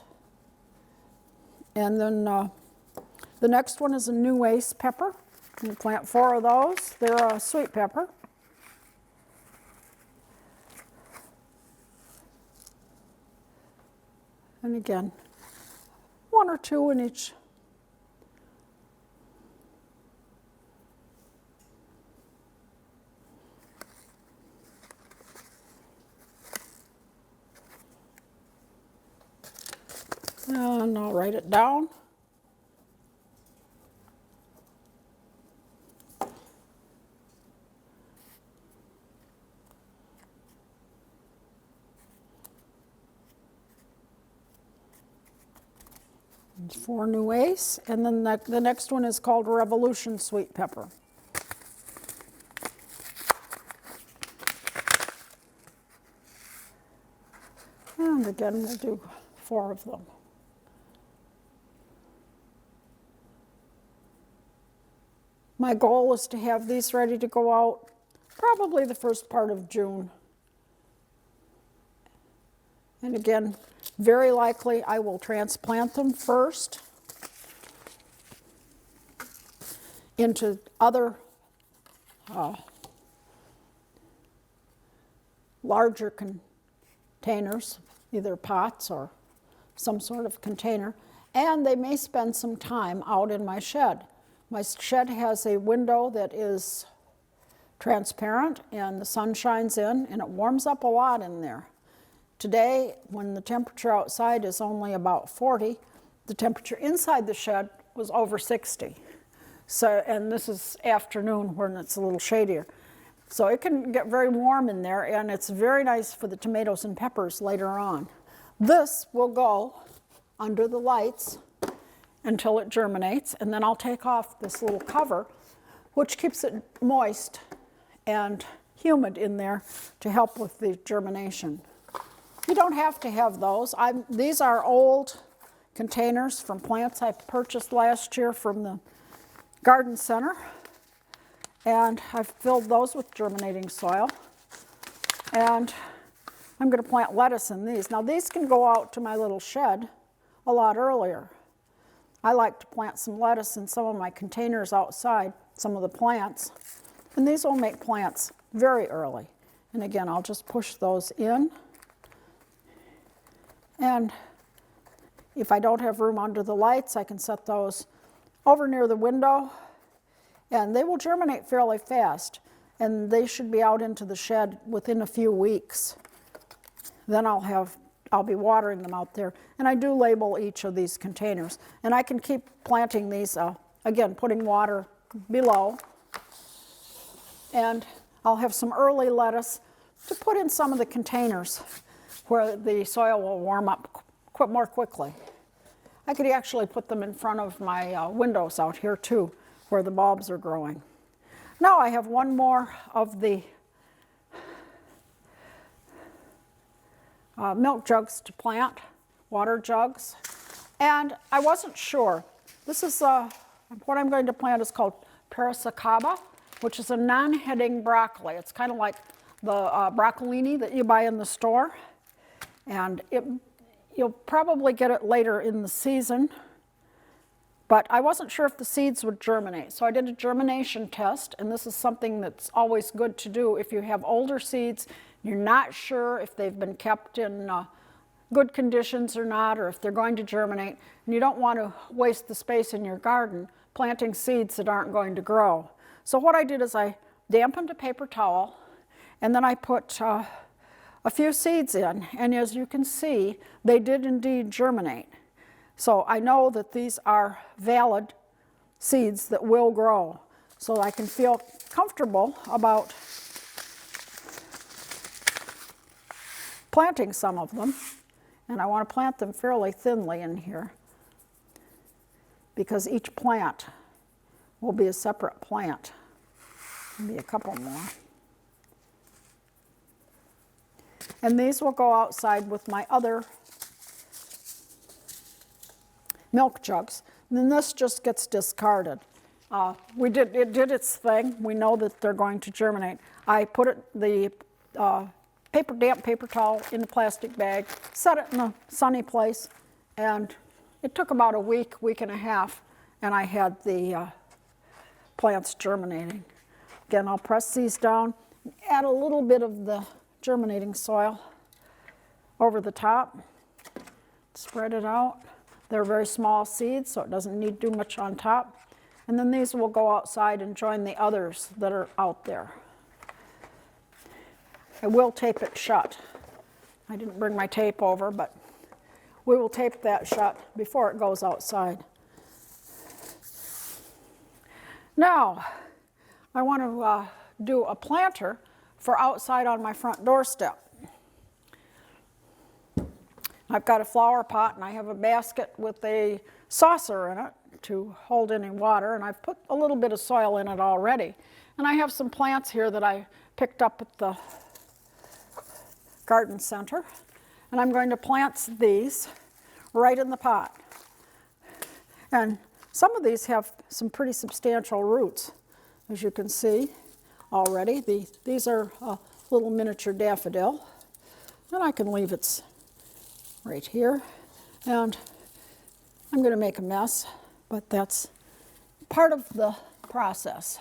And then the next one is a new ace pepper. I'm going to plant 4 of those. They're a sweet pepper. And again, 1 or 2 in each. And I'll write it down. There's 4 new ace, and then the next one is called Revolution Sweet Pepper. And again, we'll do 4 of them. My goal is to have these ready to go out probably the first part of June. And again, very likely I will transplant them first into other larger containers, either pots or some sort of container, and they may spend some time out in my shed. My shed has a window that is transparent and the sun shines in and it warms up a lot in there. Today, when the temperature outside is only about 40, the temperature inside the shed was over 60. So, and this is afternoon when it's a little shadier. So it can get very warm in there, and it's very nice for the tomatoes and peppers later on. This will go under the lights until it germinates, and then I'll take off this little cover, which keeps it moist and humid in there to help with the germination. You don't have to have those. These are old containers from plants I purchased last year from the garden center, and I've filled those with germinating soil. And I'm going to plant lettuce in these. Now these can go out to my little shed a lot earlier. I like to plant some lettuce in some of my containers outside, some of the plants, and these will make plants very early. And again, I'll just push those in. And if I don't have room under the lights, I can set those over near the window, and they will germinate fairly fast, and they should be out into the shed within a few weeks. Then I'll be watering them out there, and I do label each of these containers, and I can keep planting these, again, putting water below, and I'll have some early lettuce to put in some of the containers where the soil will warm up more quickly. I could actually put them in front of my windows out here too, where the bulbs are growing. Now I have one more of the milk jugs to plant, water jugs, and I wasn't sure. This is what I'm going to plant is called Persicaceae, which is a non-heading broccoli. It's kind of like the broccolini that you buy in the store, and you'll probably get it later in the season, but I wasn't sure if the seeds would germinate. So I did a germination test, and this is something that's always good to do if you have older seeds, you're not sure if they've been kept in good conditions or not, or if they're going to germinate, and you don't want to waste the space in your garden planting seeds that aren't going to grow. So what I did is I dampened a paper towel, and then I put a few seeds in, and as you can see, they did indeed germinate. So I know that these are valid seeds that will grow, so I can feel comfortable about planting some of them. And I want to plant them fairly thinly in here because each plant will be a separate plant. Maybe a couple more. And these will go outside with my other milk jugs. And then this just gets discarded. It did its thing. We know that they're going to germinate. I put the damp paper towel in the plastic bag, set it in a sunny place, and it took about a week and a half, and I had the plants germinating. Again, I'll press these down and add a little bit of the germinating soil over the top. Spread it out. They're very small seeds, so it doesn't need too much on top. And then these will go outside and join the others that are out there. I will tape it shut. I didn't bring my tape over, but we will tape that shut before it goes outside. Now, I want to do a planter for outside on my front doorstep. I've got a flower pot and I have a basket with a saucer in it to hold any water, and I've put a little bit of soil in it already. And I have some plants here that I picked up at the garden center, and I'm going to plant these right in the pot. And some of these have some pretty substantial roots, as you can see already. These are a little miniature daffodil, and I can leave it right here. And I'm going to make a mess, but that's part of the process.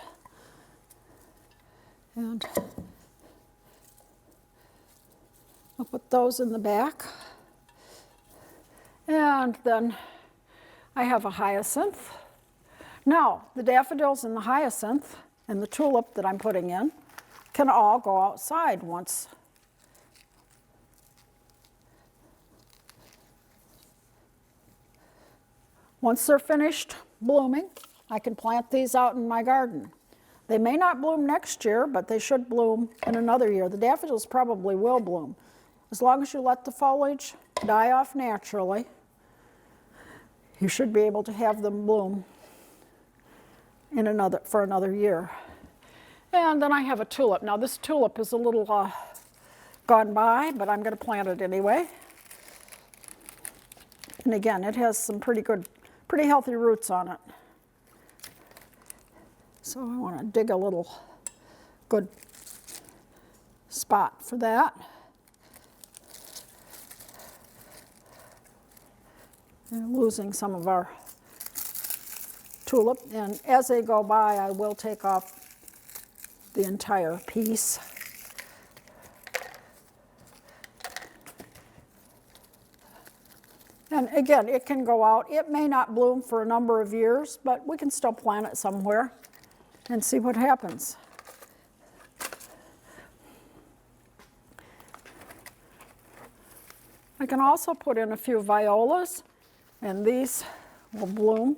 And I'll put those in the back. And then I have a hyacinth. Now, the daffodils and the hyacinth and the tulip that I'm putting in can all go outside once they're finished blooming. I can plant these out in my garden. They may not bloom next year, but they should bloom in another year. The daffodils probably will bloom. As long as you let the foliage die off naturally, you should be able to have them bloom for another year. And then I have a tulip. Now this tulip is a little gone by, but I'm going to plant it anyway. And again, it has some pretty healthy roots on it. So I want to dig a little good spot for that. And losing some of our tulip, and as they go by, I will take off the entire piece. And again, it can go out. It may not bloom for a number of years, but we can still plant it somewhere and see what happens. I can also put in a few violas, and these will bloom.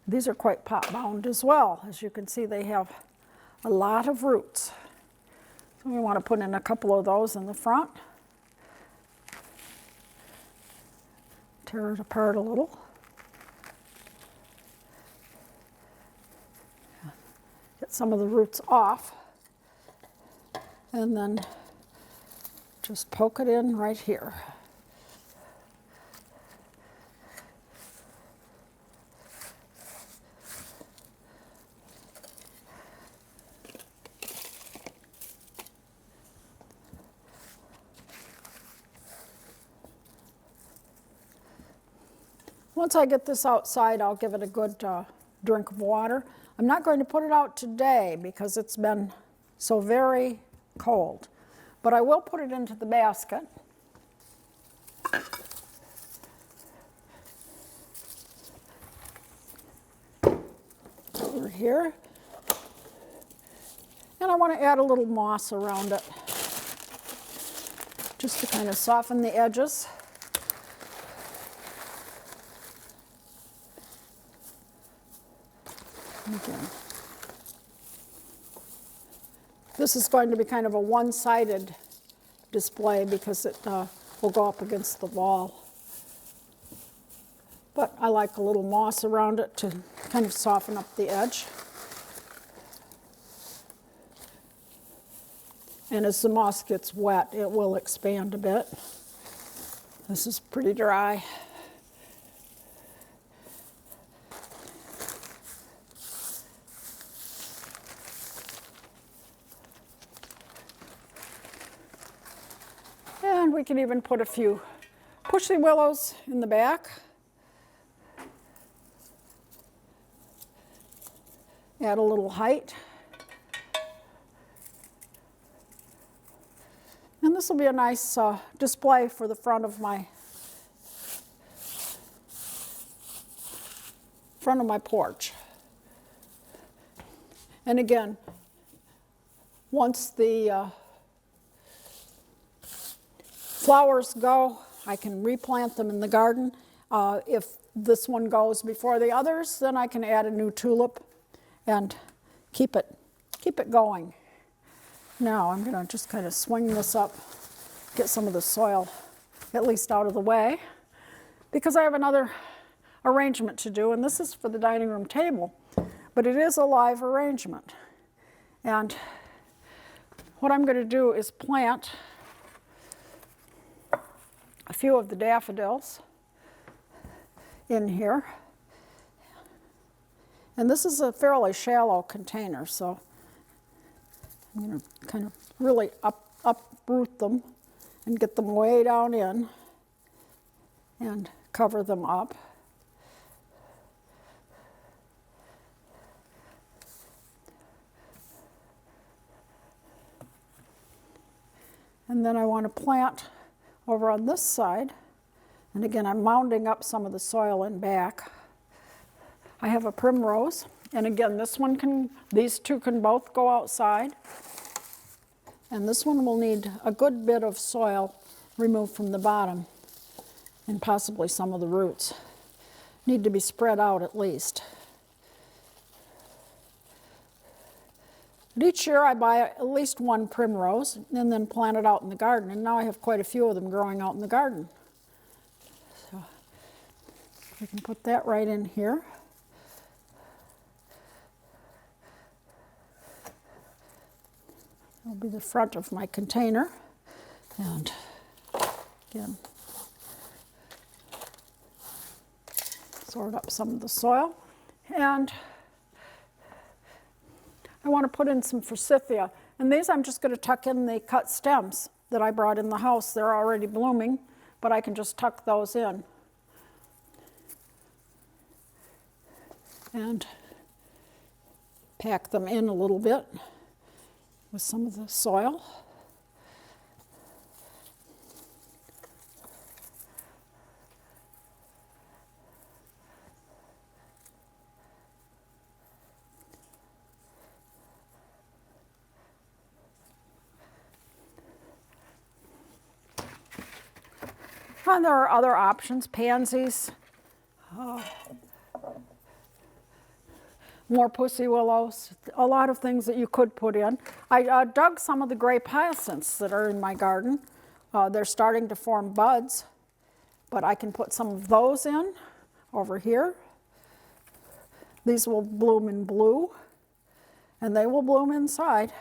These are quite pot-bound as well. As you can see, they have a lot of roots. So we want to put in a couple of those in the front. Tear it apart a little. Get some of the roots off. And then just poke it in right here. Once I get this outside, I'll give it a good drink of water. I'm not going to put it out today because it's been so very cold, but I will put it into the basket. Over here. And I want to add a little moss around it, just to kind of soften the edges. Again. This is going to be kind of a one-sided display because it will go up against the wall. But I like a little moss around it to kind of soften up the edge. And as the moss gets wet, it will expand a bit. This is pretty dry. And we can even put a few pussy willows in the back. Add a little height. And this will be a nice display for the front of my porch. And again, once the flowers go, I can replant them in the garden. If this one goes before the others, then I can add a new tulip and keep it going. Now I'm going to just kind of swing this up, get some of the soil at least out of the way, because I have another arrangement to do, and this is for the dining room table, but it is a live arrangement. And what I'm going to do is plant a few of the daffodils in here. And this is a fairly shallow container, so I'm going to kind of really uproot them and get them way down in and cover them up. And then I want to plant over on this side, and again I'm mounding up some of the soil in back. I have a primrose, and again these two can both go outside, and this one will need a good bit of soil removed from the bottom, and possibly some of the roots need to be spread out at least. But each year I buy at least one primrose and then plant it out in the garden, and now I have quite a few of them growing out in the garden. So we can put that right in here. That'll be the front of my container. And again, sort up some of the soil. And I want to put in some forsythia. And these I'm just going to tuck in the cut stems that I brought in the house. They're already blooming, but I can just tuck those in. And pack them in a little bit with some of the soil. And there are other options, pansies, more pussy willows, a lot of things that you could put in. I dug some of the grape hyacinths that are in my garden. They're starting to form buds, but I can put some of those in over here. These will bloom in blue, and they will bloom inside.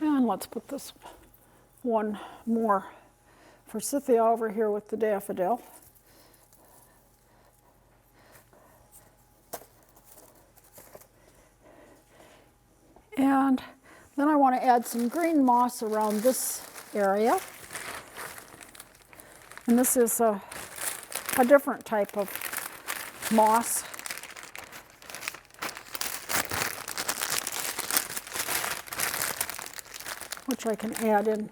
And let's put this one more forsythia over here with the daffodil. And then I want to add some green moss around this area. And this is a different type of moss. Which I can add in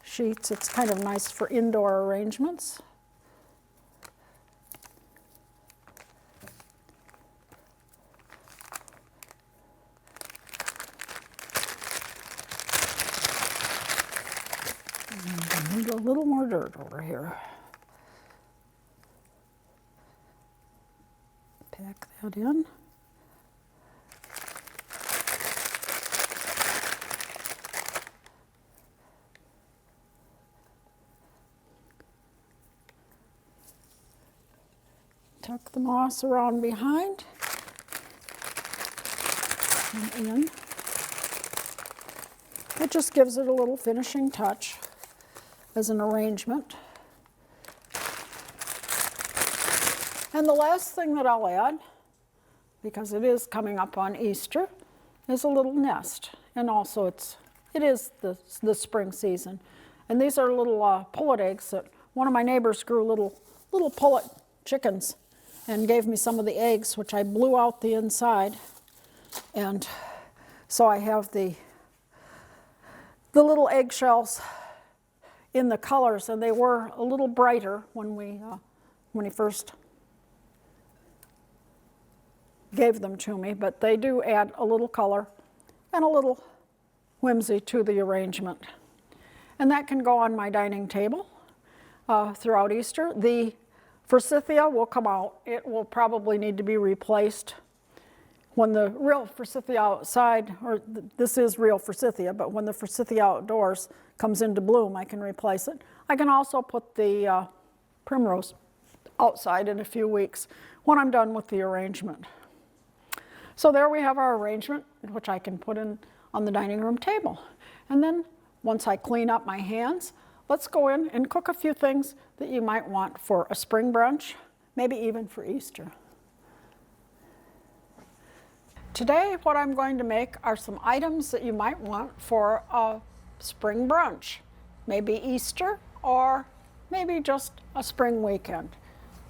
sheets. It's kind of nice for indoor arrangements. I need a little more dirt over here. Pack that in. Tuck the moss around behind and in. It just gives it a little finishing touch as an arrangement. And the last thing that I'll add, because it is coming up on Easter, is a little nest. And also it is the spring season. And these are little pullet eggs that one of my neighbors grew little pullet chickens and gave me some of the eggs, which I blew out the inside. And so I have the little eggshells in the colors, and they were a little brighter when he first gave them to me, but they do add a little color and a little whimsy to the arrangement. And that can go on my dining table throughout Easter. The forsythia will come out. It will probably need to be replaced when the real forsythia outside, or this is real forsythia, but when the forsythia outdoors comes into bloom, I can replace it. I can also put the primrose outside in a few weeks when I'm done with the arrangement. So there we have our arrangement, which I can put in on the dining room table. And then once I clean up my hands, let's go in and cook a few things that you might want for a spring brunch, maybe even for Easter. Today, what I'm going to make are some items that you might want for a spring brunch, maybe Easter or maybe just a spring weekend.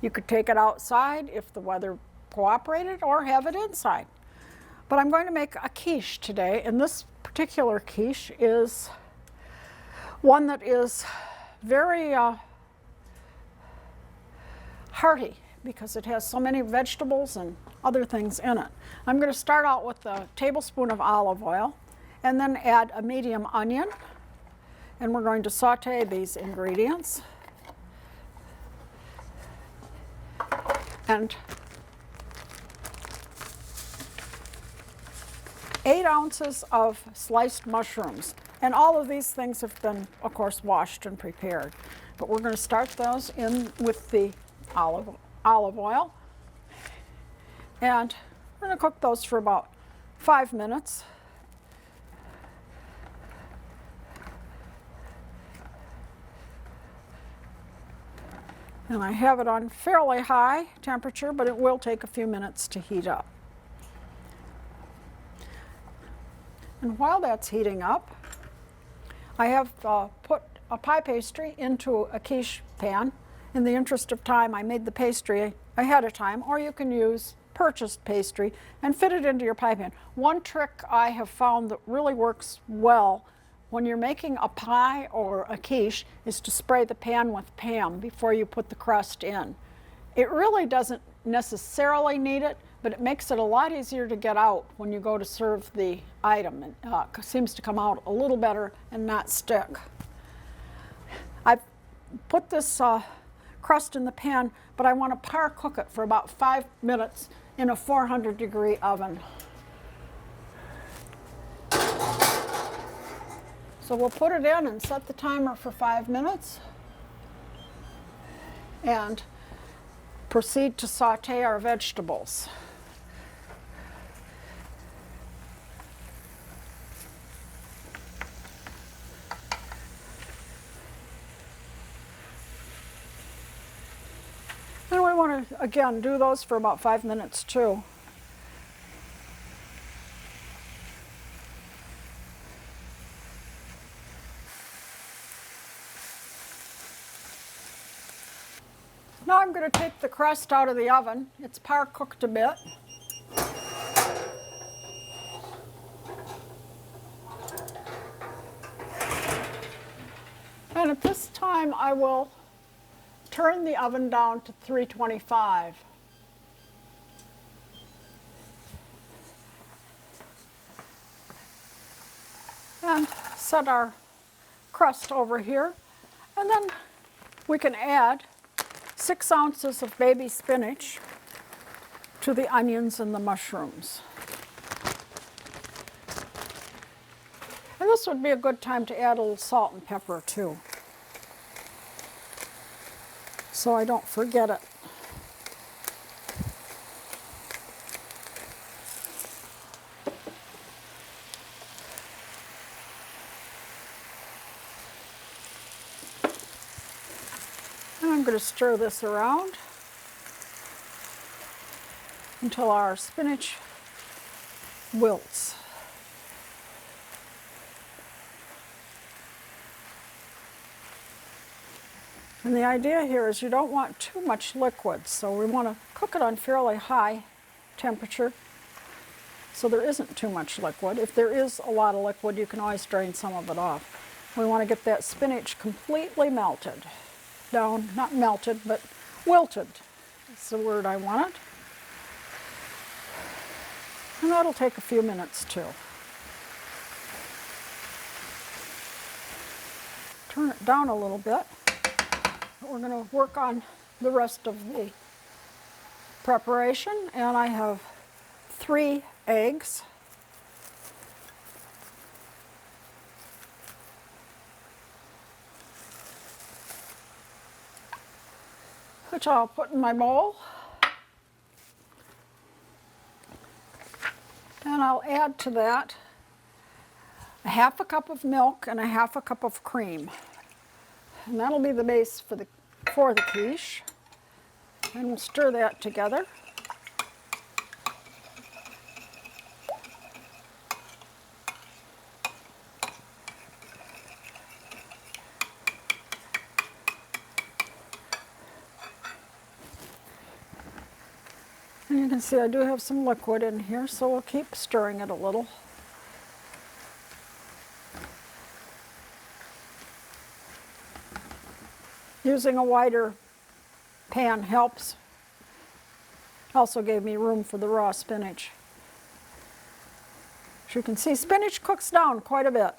You could take it outside if the weather cooperated, or have it inside. But I'm going to make a quiche today, and this particular quiche is one that is very hearty because it has so many vegetables and other things in it. I'm going to start out with a tablespoon of olive oil and then add a medium onion, and we're going to saute these ingredients. And 8 ounces of sliced mushrooms. And all of these things have been, of course, washed and prepared. But we're going to start those in with the olive oil. And we're going to cook those for about 5 minutes. And I have it on fairly high temperature, but it will take a few minutes to heat up. And while that's heating up, I have put a pie pastry into a quiche pan. In the interest of time, I made the pastry ahead of time, or you can use purchased pastry and fit it into your pie pan. One trick I have found that really works well when you're making a pie or a quiche is to spray the pan with Pam before you put the crust in. It really doesn't necessarily need it, but it makes it a lot easier to get out when you go to serve the item. It seems to come out a little better and not stick. I've put this crust in the pan, but I want to par cook it for about 5 minutes in a 400-degree oven. So we'll put it in and set the timer for 5 minutes and proceed to saute our vegetables. And we want to, again, do those for about 5 minutes too. I'm going to take the crust out of the oven. It's par cooked a bit. And at this time, I will turn the oven down to 325. And set our crust over here. And then we can add 6 ounces of baby spinach to the onions and the mushrooms. And this would be a good time to add a little salt and pepper too, so I don't forget it. And I'm going to stir this around until our spinach wilts. And the idea here is you don't want too much liquid, so we want to cook it on fairly high temperature so there isn't too much liquid. If there is a lot of liquid, you can always drain some of it off. We want to get that spinach completely melted down, not melted, but wilted. That's the word I wanted. And that'll take a few minutes too. Turn it down a little bit. We're going to work on the rest of the preparation, and I have 3 eggs. Which I'll put in my bowl. And I'll add to that a 1/2 cup of milk and a 1/2 cup of cream. And that'll be the base for the quiche. And we'll stir that together. And you can see I do have some liquid in here, so we'll keep stirring it a little. Using a wider pan helps. Also gave me room for the raw spinach. As you can see, spinach cooks down quite a bit.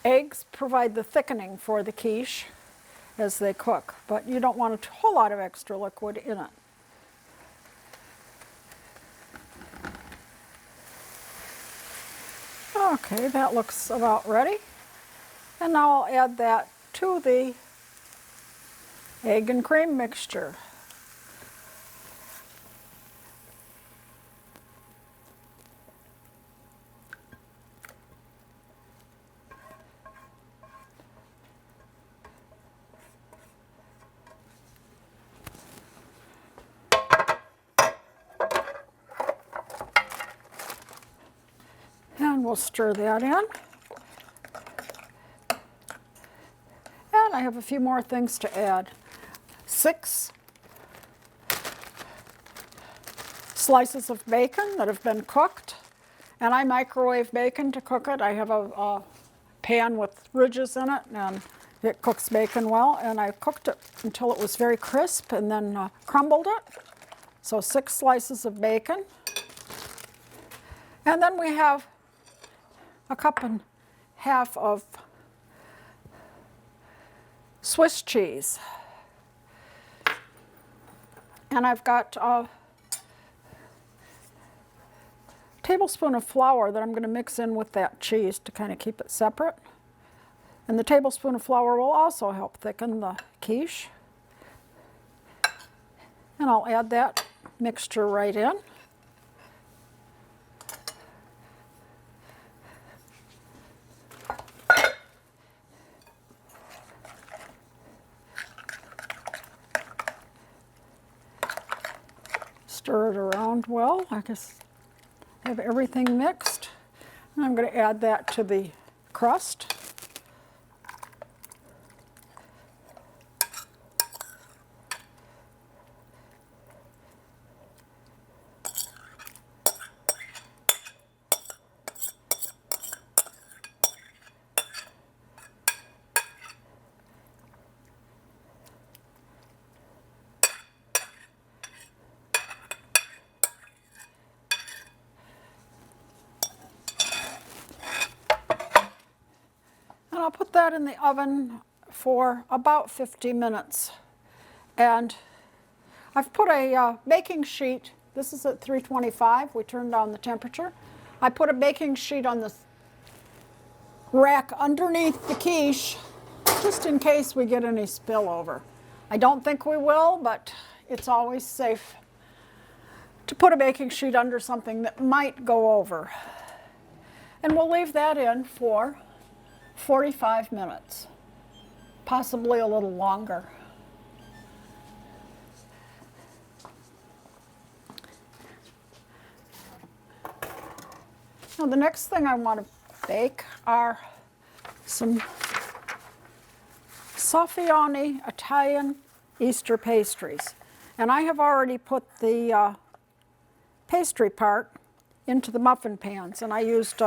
Eggs provide the thickening for the quiche as they cook, but you don't want a whole lot of extra liquid in it. Okay, that looks about ready. And now I'll add that to the egg and cream mixture. And we'll stir that in. And I have a few more things to add. 6 slices of bacon that have been cooked. And I microwave bacon to cook it. I have a pan with ridges in it, and it cooks bacon well. And I cooked it until it was very crisp and then crumbled it. So 6 slices of bacon. And then we have a 1.5 cups of Swiss cheese. And I've got a tablespoon of flour that I'm going to mix in with that cheese to kind of keep it separate. And the tablespoon of flour will also help thicken the quiche. And I'll add that mixture right in. Stir it around well. I just have everything mixed. And I'm going to add that to the crust. that in the oven for about 50 minutes. And I've put a baking sheet, this is at 325, we turned down the temperature. I put a baking sheet on the rack underneath the quiche, just in case we get any spillover. I don't think we will, but it's always safe to put a baking sheet under something that might go over. And we'll leave that in for 45 minutes, possibly a little longer. Now the next thing I want to bake are some Soffione Italian Easter pastries. And I have already put the pastry part into the muffin pans, and I used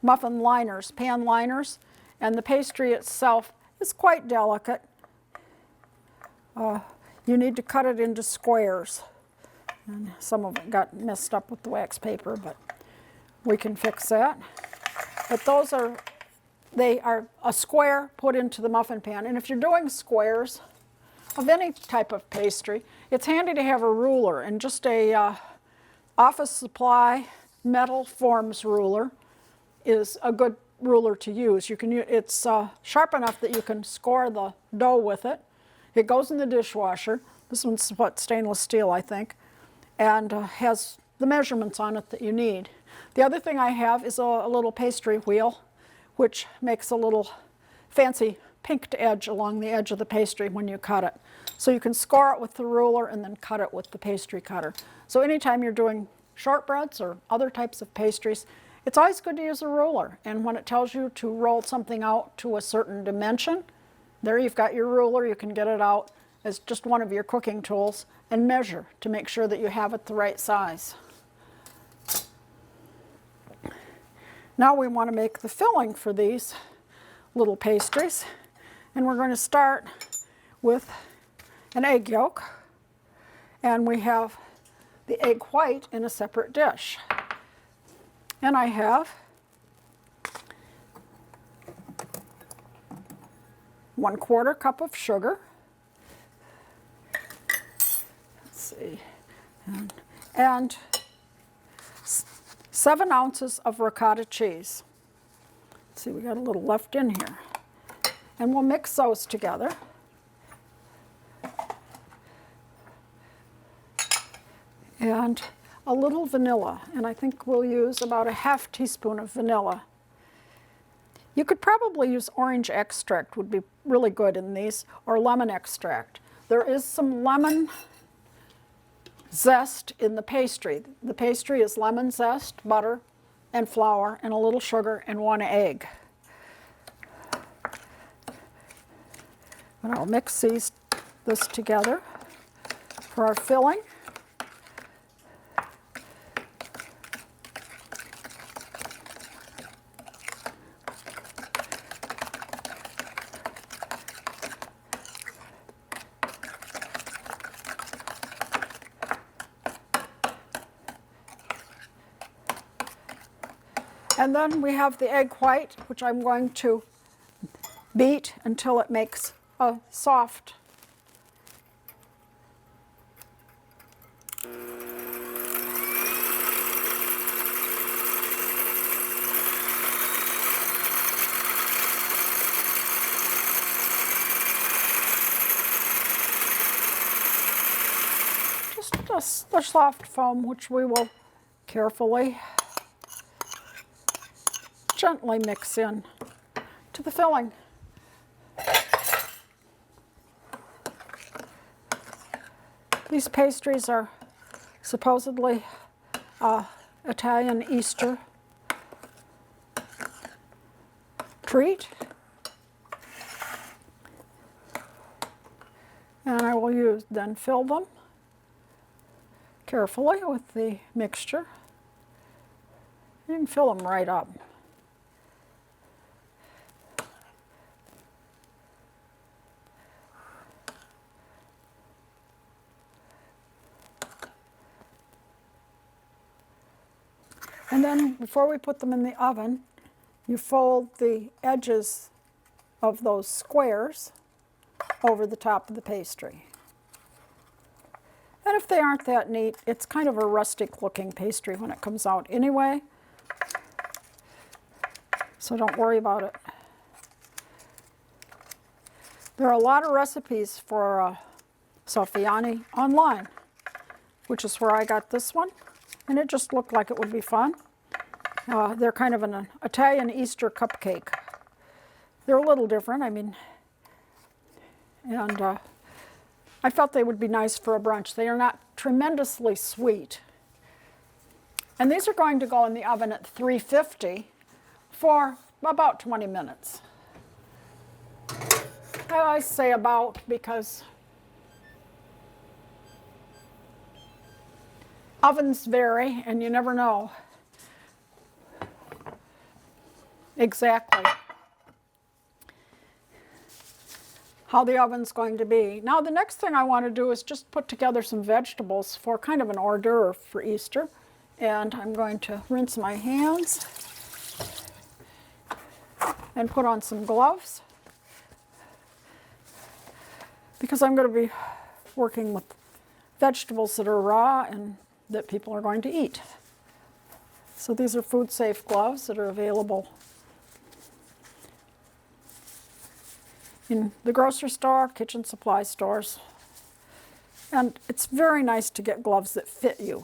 muffin liners, pan liners, and the pastry itself is quite delicate. You need to cut it into squares, and some of it got messed up with the wax paper, but we can fix that. But they are a square put into the muffin pan, and if you're doing squares of any type of pastry, it's handy to have a ruler, and just a office supply metal forms ruler is a good ruler to use. It's sharp enough that you can score the dough with it. It goes in the dishwasher. This one's stainless steel, I think, and has the measurements on it that you need. The other thing I have is a little pastry wheel, which makes a little fancy pinked edge along the edge of the pastry when you cut it. So you can score it with the ruler and then cut it with the pastry cutter. So anytime you're doing shortbreads or other types of pastries, it's always good to use a ruler. And when it tells you to roll something out to a certain dimension, there you've got your ruler. You can get it out as just one of your cooking tools and measure to make sure that you have it the right size. Now we want to make the filling for these little pastries, and we're going to start with an egg yolk, and we have the egg white in a separate dish. And I have 1/4 cup of sugar. Let's see, and 7 ounces of ricotta cheese. Let's see, we got a little left in here. And we'll mix those together. And a little vanilla, and I think we'll use about a 1/2 teaspoon of vanilla. You could probably use orange extract, would be really good in these, or lemon extract. There is some lemon zest in the pastry. The pastry is lemon zest, butter, and flour, and a little sugar, and 1 egg. And I'll mix this together for our filling. And then we have the egg white, which I'm going to beat until it makes a soft. Just a soft foam, which we will carefully, gently mix in to the filling. These pastries are supposedly Italian Easter treat. And I will then fill them carefully with the mixture. You can fill them right up. And then before we put them in the oven, you fold the edges of those squares over the top of the pastry. And if they aren't that neat, it's kind of a rustic looking pastry when it comes out anyway. So don't worry about it. There are a lot of recipes for Soffiani online, which is where I got this one. And it just looked like it would be fun. They're kind of an Italian Easter cupcake. They're a little different, I mean, and I felt they would be nice for a brunch. They are not tremendously sweet. And these are going to go in the oven at 350 for about 20 minutes. I say about because ovens vary and you never know exactly how the oven's going to be. Now the next thing I want to do is just put together some vegetables for kind of an hors d'oeuvre for Easter. And I'm going to rinse my hands and put on some gloves because I'm going to be working with vegetables that are raw and that people are going to eat. So these are food safe gloves that are available in the grocery store, kitchen supply stores. And it's very nice to get gloves that fit you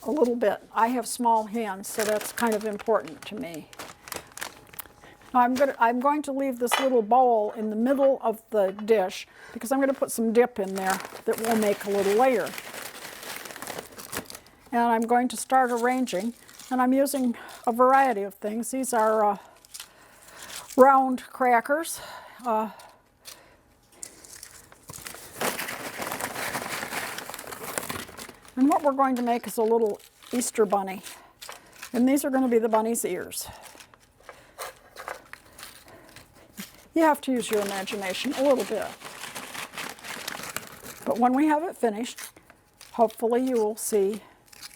a little bit. I have small hands, so that's kind of important to me. Now I'm going to leave this little bowl in the middle of the dish because I'm going to put some dip in there that will make a little layer. And I'm going to start arranging, and I'm using a variety of things. These are round crackers. And what we're going to make is a little Easter bunny. And these are going to be the bunny's ears. You have to use your imagination a little bit. But when we have it finished, hopefully you will see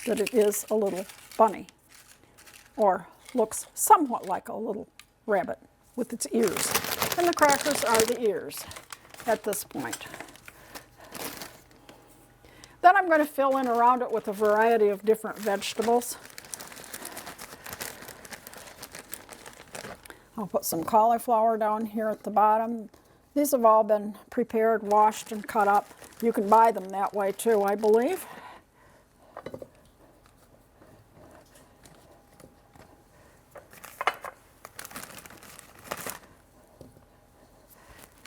that it is a little bunny, or looks somewhat like a little rabbit with its ears. And the crackers are the ears at this point. Then I'm going to fill in around it with a variety of different vegetables. I'll put some cauliflower down here at the bottom. These have all been prepared, washed, and cut up. You can buy them that way too, I believe.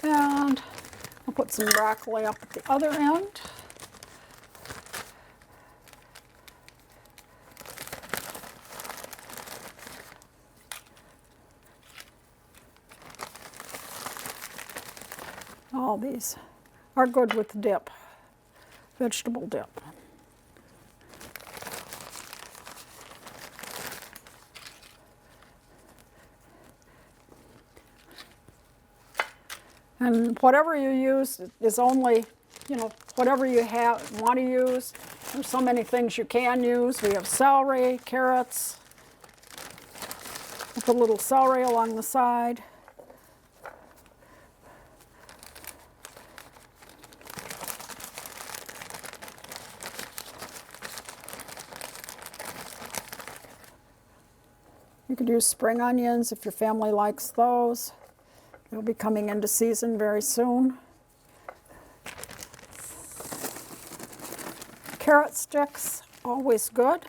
And I'll put some broccoli up at the other end. All these are good with dip, vegetable dip. And whatever you use is only, whatever you want to use. There's so many things you can use. We have celery, carrots, with a little celery along the side. You could use spring onions if your family likes those. They'll be coming into season very soon. Carrot sticks, always good.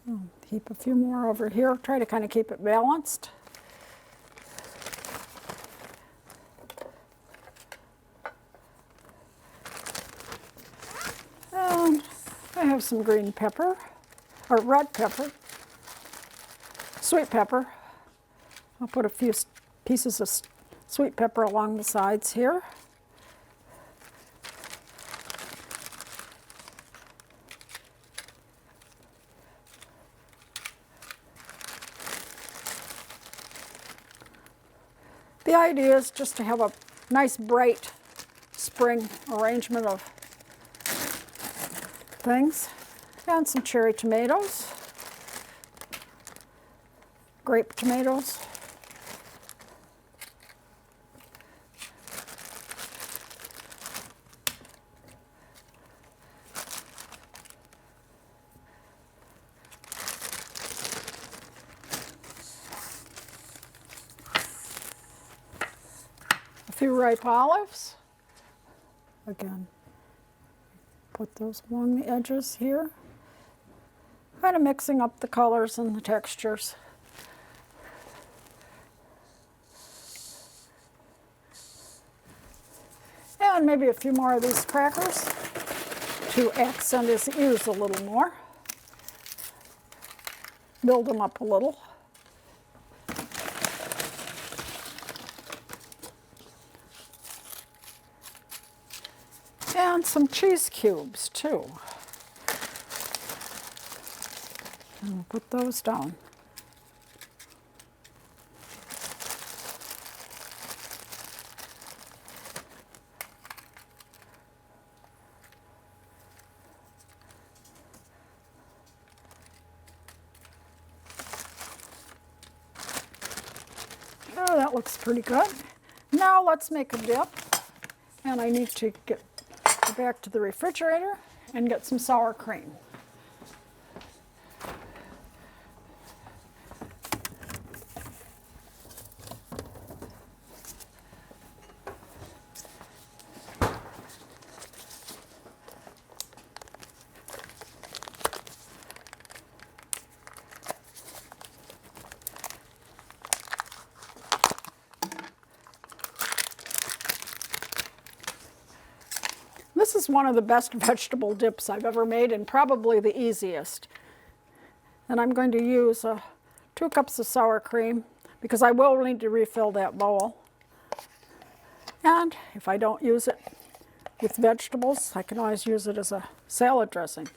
I'll heap a few more over here. Try to kind of keep it balanced. I have some green pepper, or red pepper, sweet pepper. I'll put a few pieces of sweet pepper along the sides here. The idea is just to have a nice bright spring arrangement of things. And some cherry tomatoes, grape tomatoes. A few ripe olives. Again, put those along the edges here. Kind of mixing up the colors and the textures. And maybe a few more of these crackers to accent his ears a little more. Build them up a little. And some cheese cubes too. And we'll put those down. Oh, that looks pretty good. Now let's make a dip. And I need to go back to the refrigerator and get some sour cream. This is one of the best vegetable dips I've ever made and probably the easiest. And I'm going to use 2 cups of sour cream because I will need to refill that bowl. And if I don't use it with vegetables, I can always use it as a salad dressing.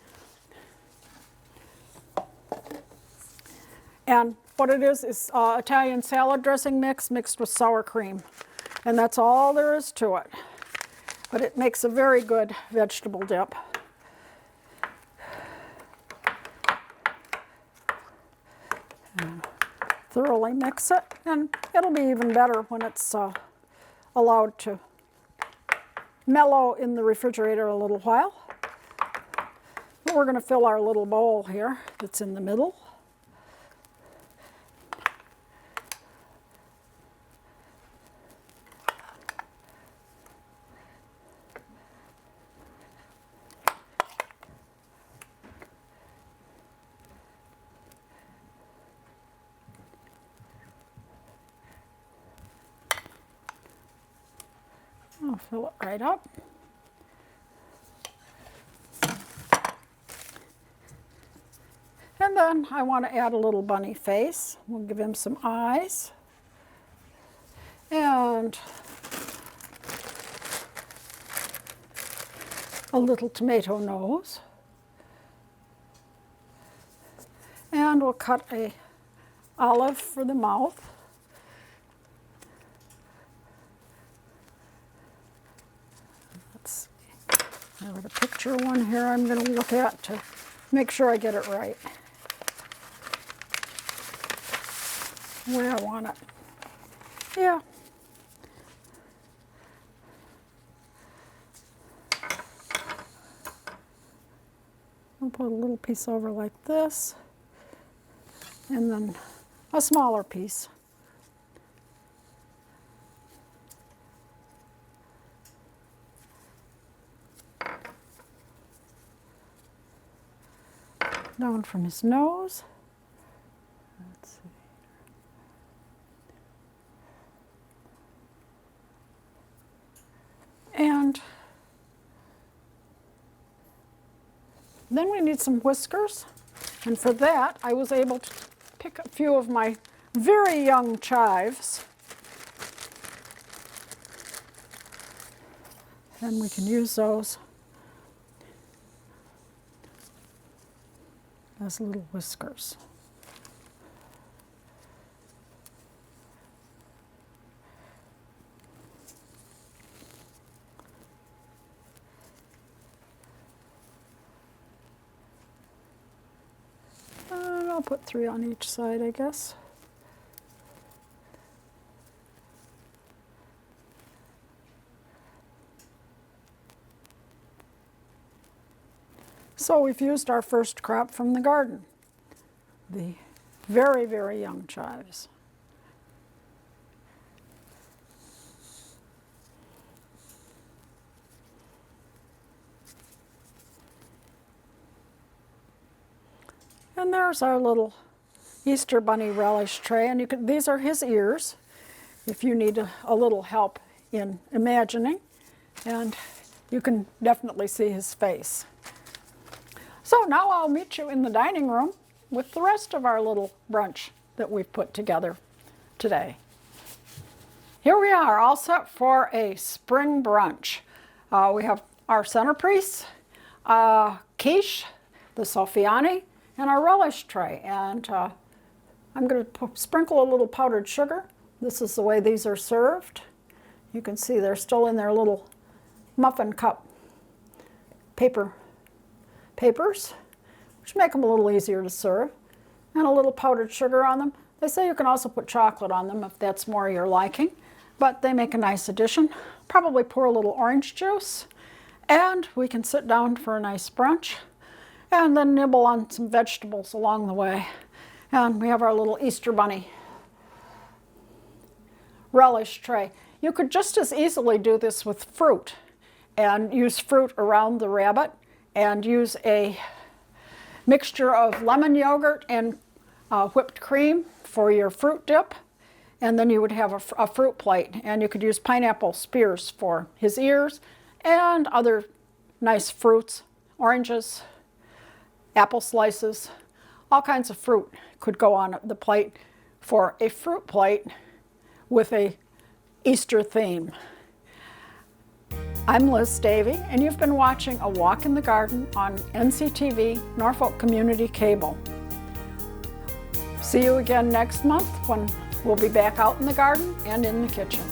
And what it is Italian salad dressing mix mixed with sour cream. And that's all there is to it. But it makes a very good vegetable dip. And thoroughly mix it, and it'll be even better when it's allowed to mellow in the refrigerator a little while. But we're going to fill our little bowl here that's in the middle. I'll fill it right up. And then I want to add a little bunny face. We'll give him some eyes. And a little tomato nose. And we'll cut a olive for the mouth. I've got a picture one here I'm going to look at to make sure I get it right. The way I want it. Yeah. I'll put a little piece over like this, and then a smaller piece. Down from his nose. Let's see. And then we need some whiskers. And for that, I was able to pick a few of my very young chives. And we can use those as little whiskers. put 3 on each side, I guess. So we've used our first crop from the garden, the very, very young chives. And there's our little Easter bunny relish tray, and these are his ears if you need a little help in imagining, and you can definitely see his face. So now I'll meet you in the dining room with the rest of our little brunch that we've put together today. Here we are, all set for a spring brunch. We have our centerpiece, quiche, the Soffiani, and our relish tray. And I'm going to sprinkle a little powdered sugar. This is the way these are served. You can see they're still in their little muffin cup papers, which make them a little easier to serve, and a little powdered sugar on them. They say you can also put chocolate on them if that's more your liking, but they make a nice addition. Probably pour a little orange juice, and we can sit down for a nice brunch and then nibble on some vegetables along the way. And we have our little Easter bunny relish tray. You could just as easily do this with fruit and use fruit around the rabbit and use a mixture of lemon yogurt and whipped cream for your fruit dip. And then you would have a fruit plate, and you could use pineapple spears for his ears and other nice fruits, oranges, apple slices, all kinds of fruit could go on the plate for a fruit plate with a Easter theme. I'm Liz Davey, and you've been watching A Walk in the Garden on NCTV Norfolk Community Cable. See you again next month when we'll be back out in the garden and in the kitchen.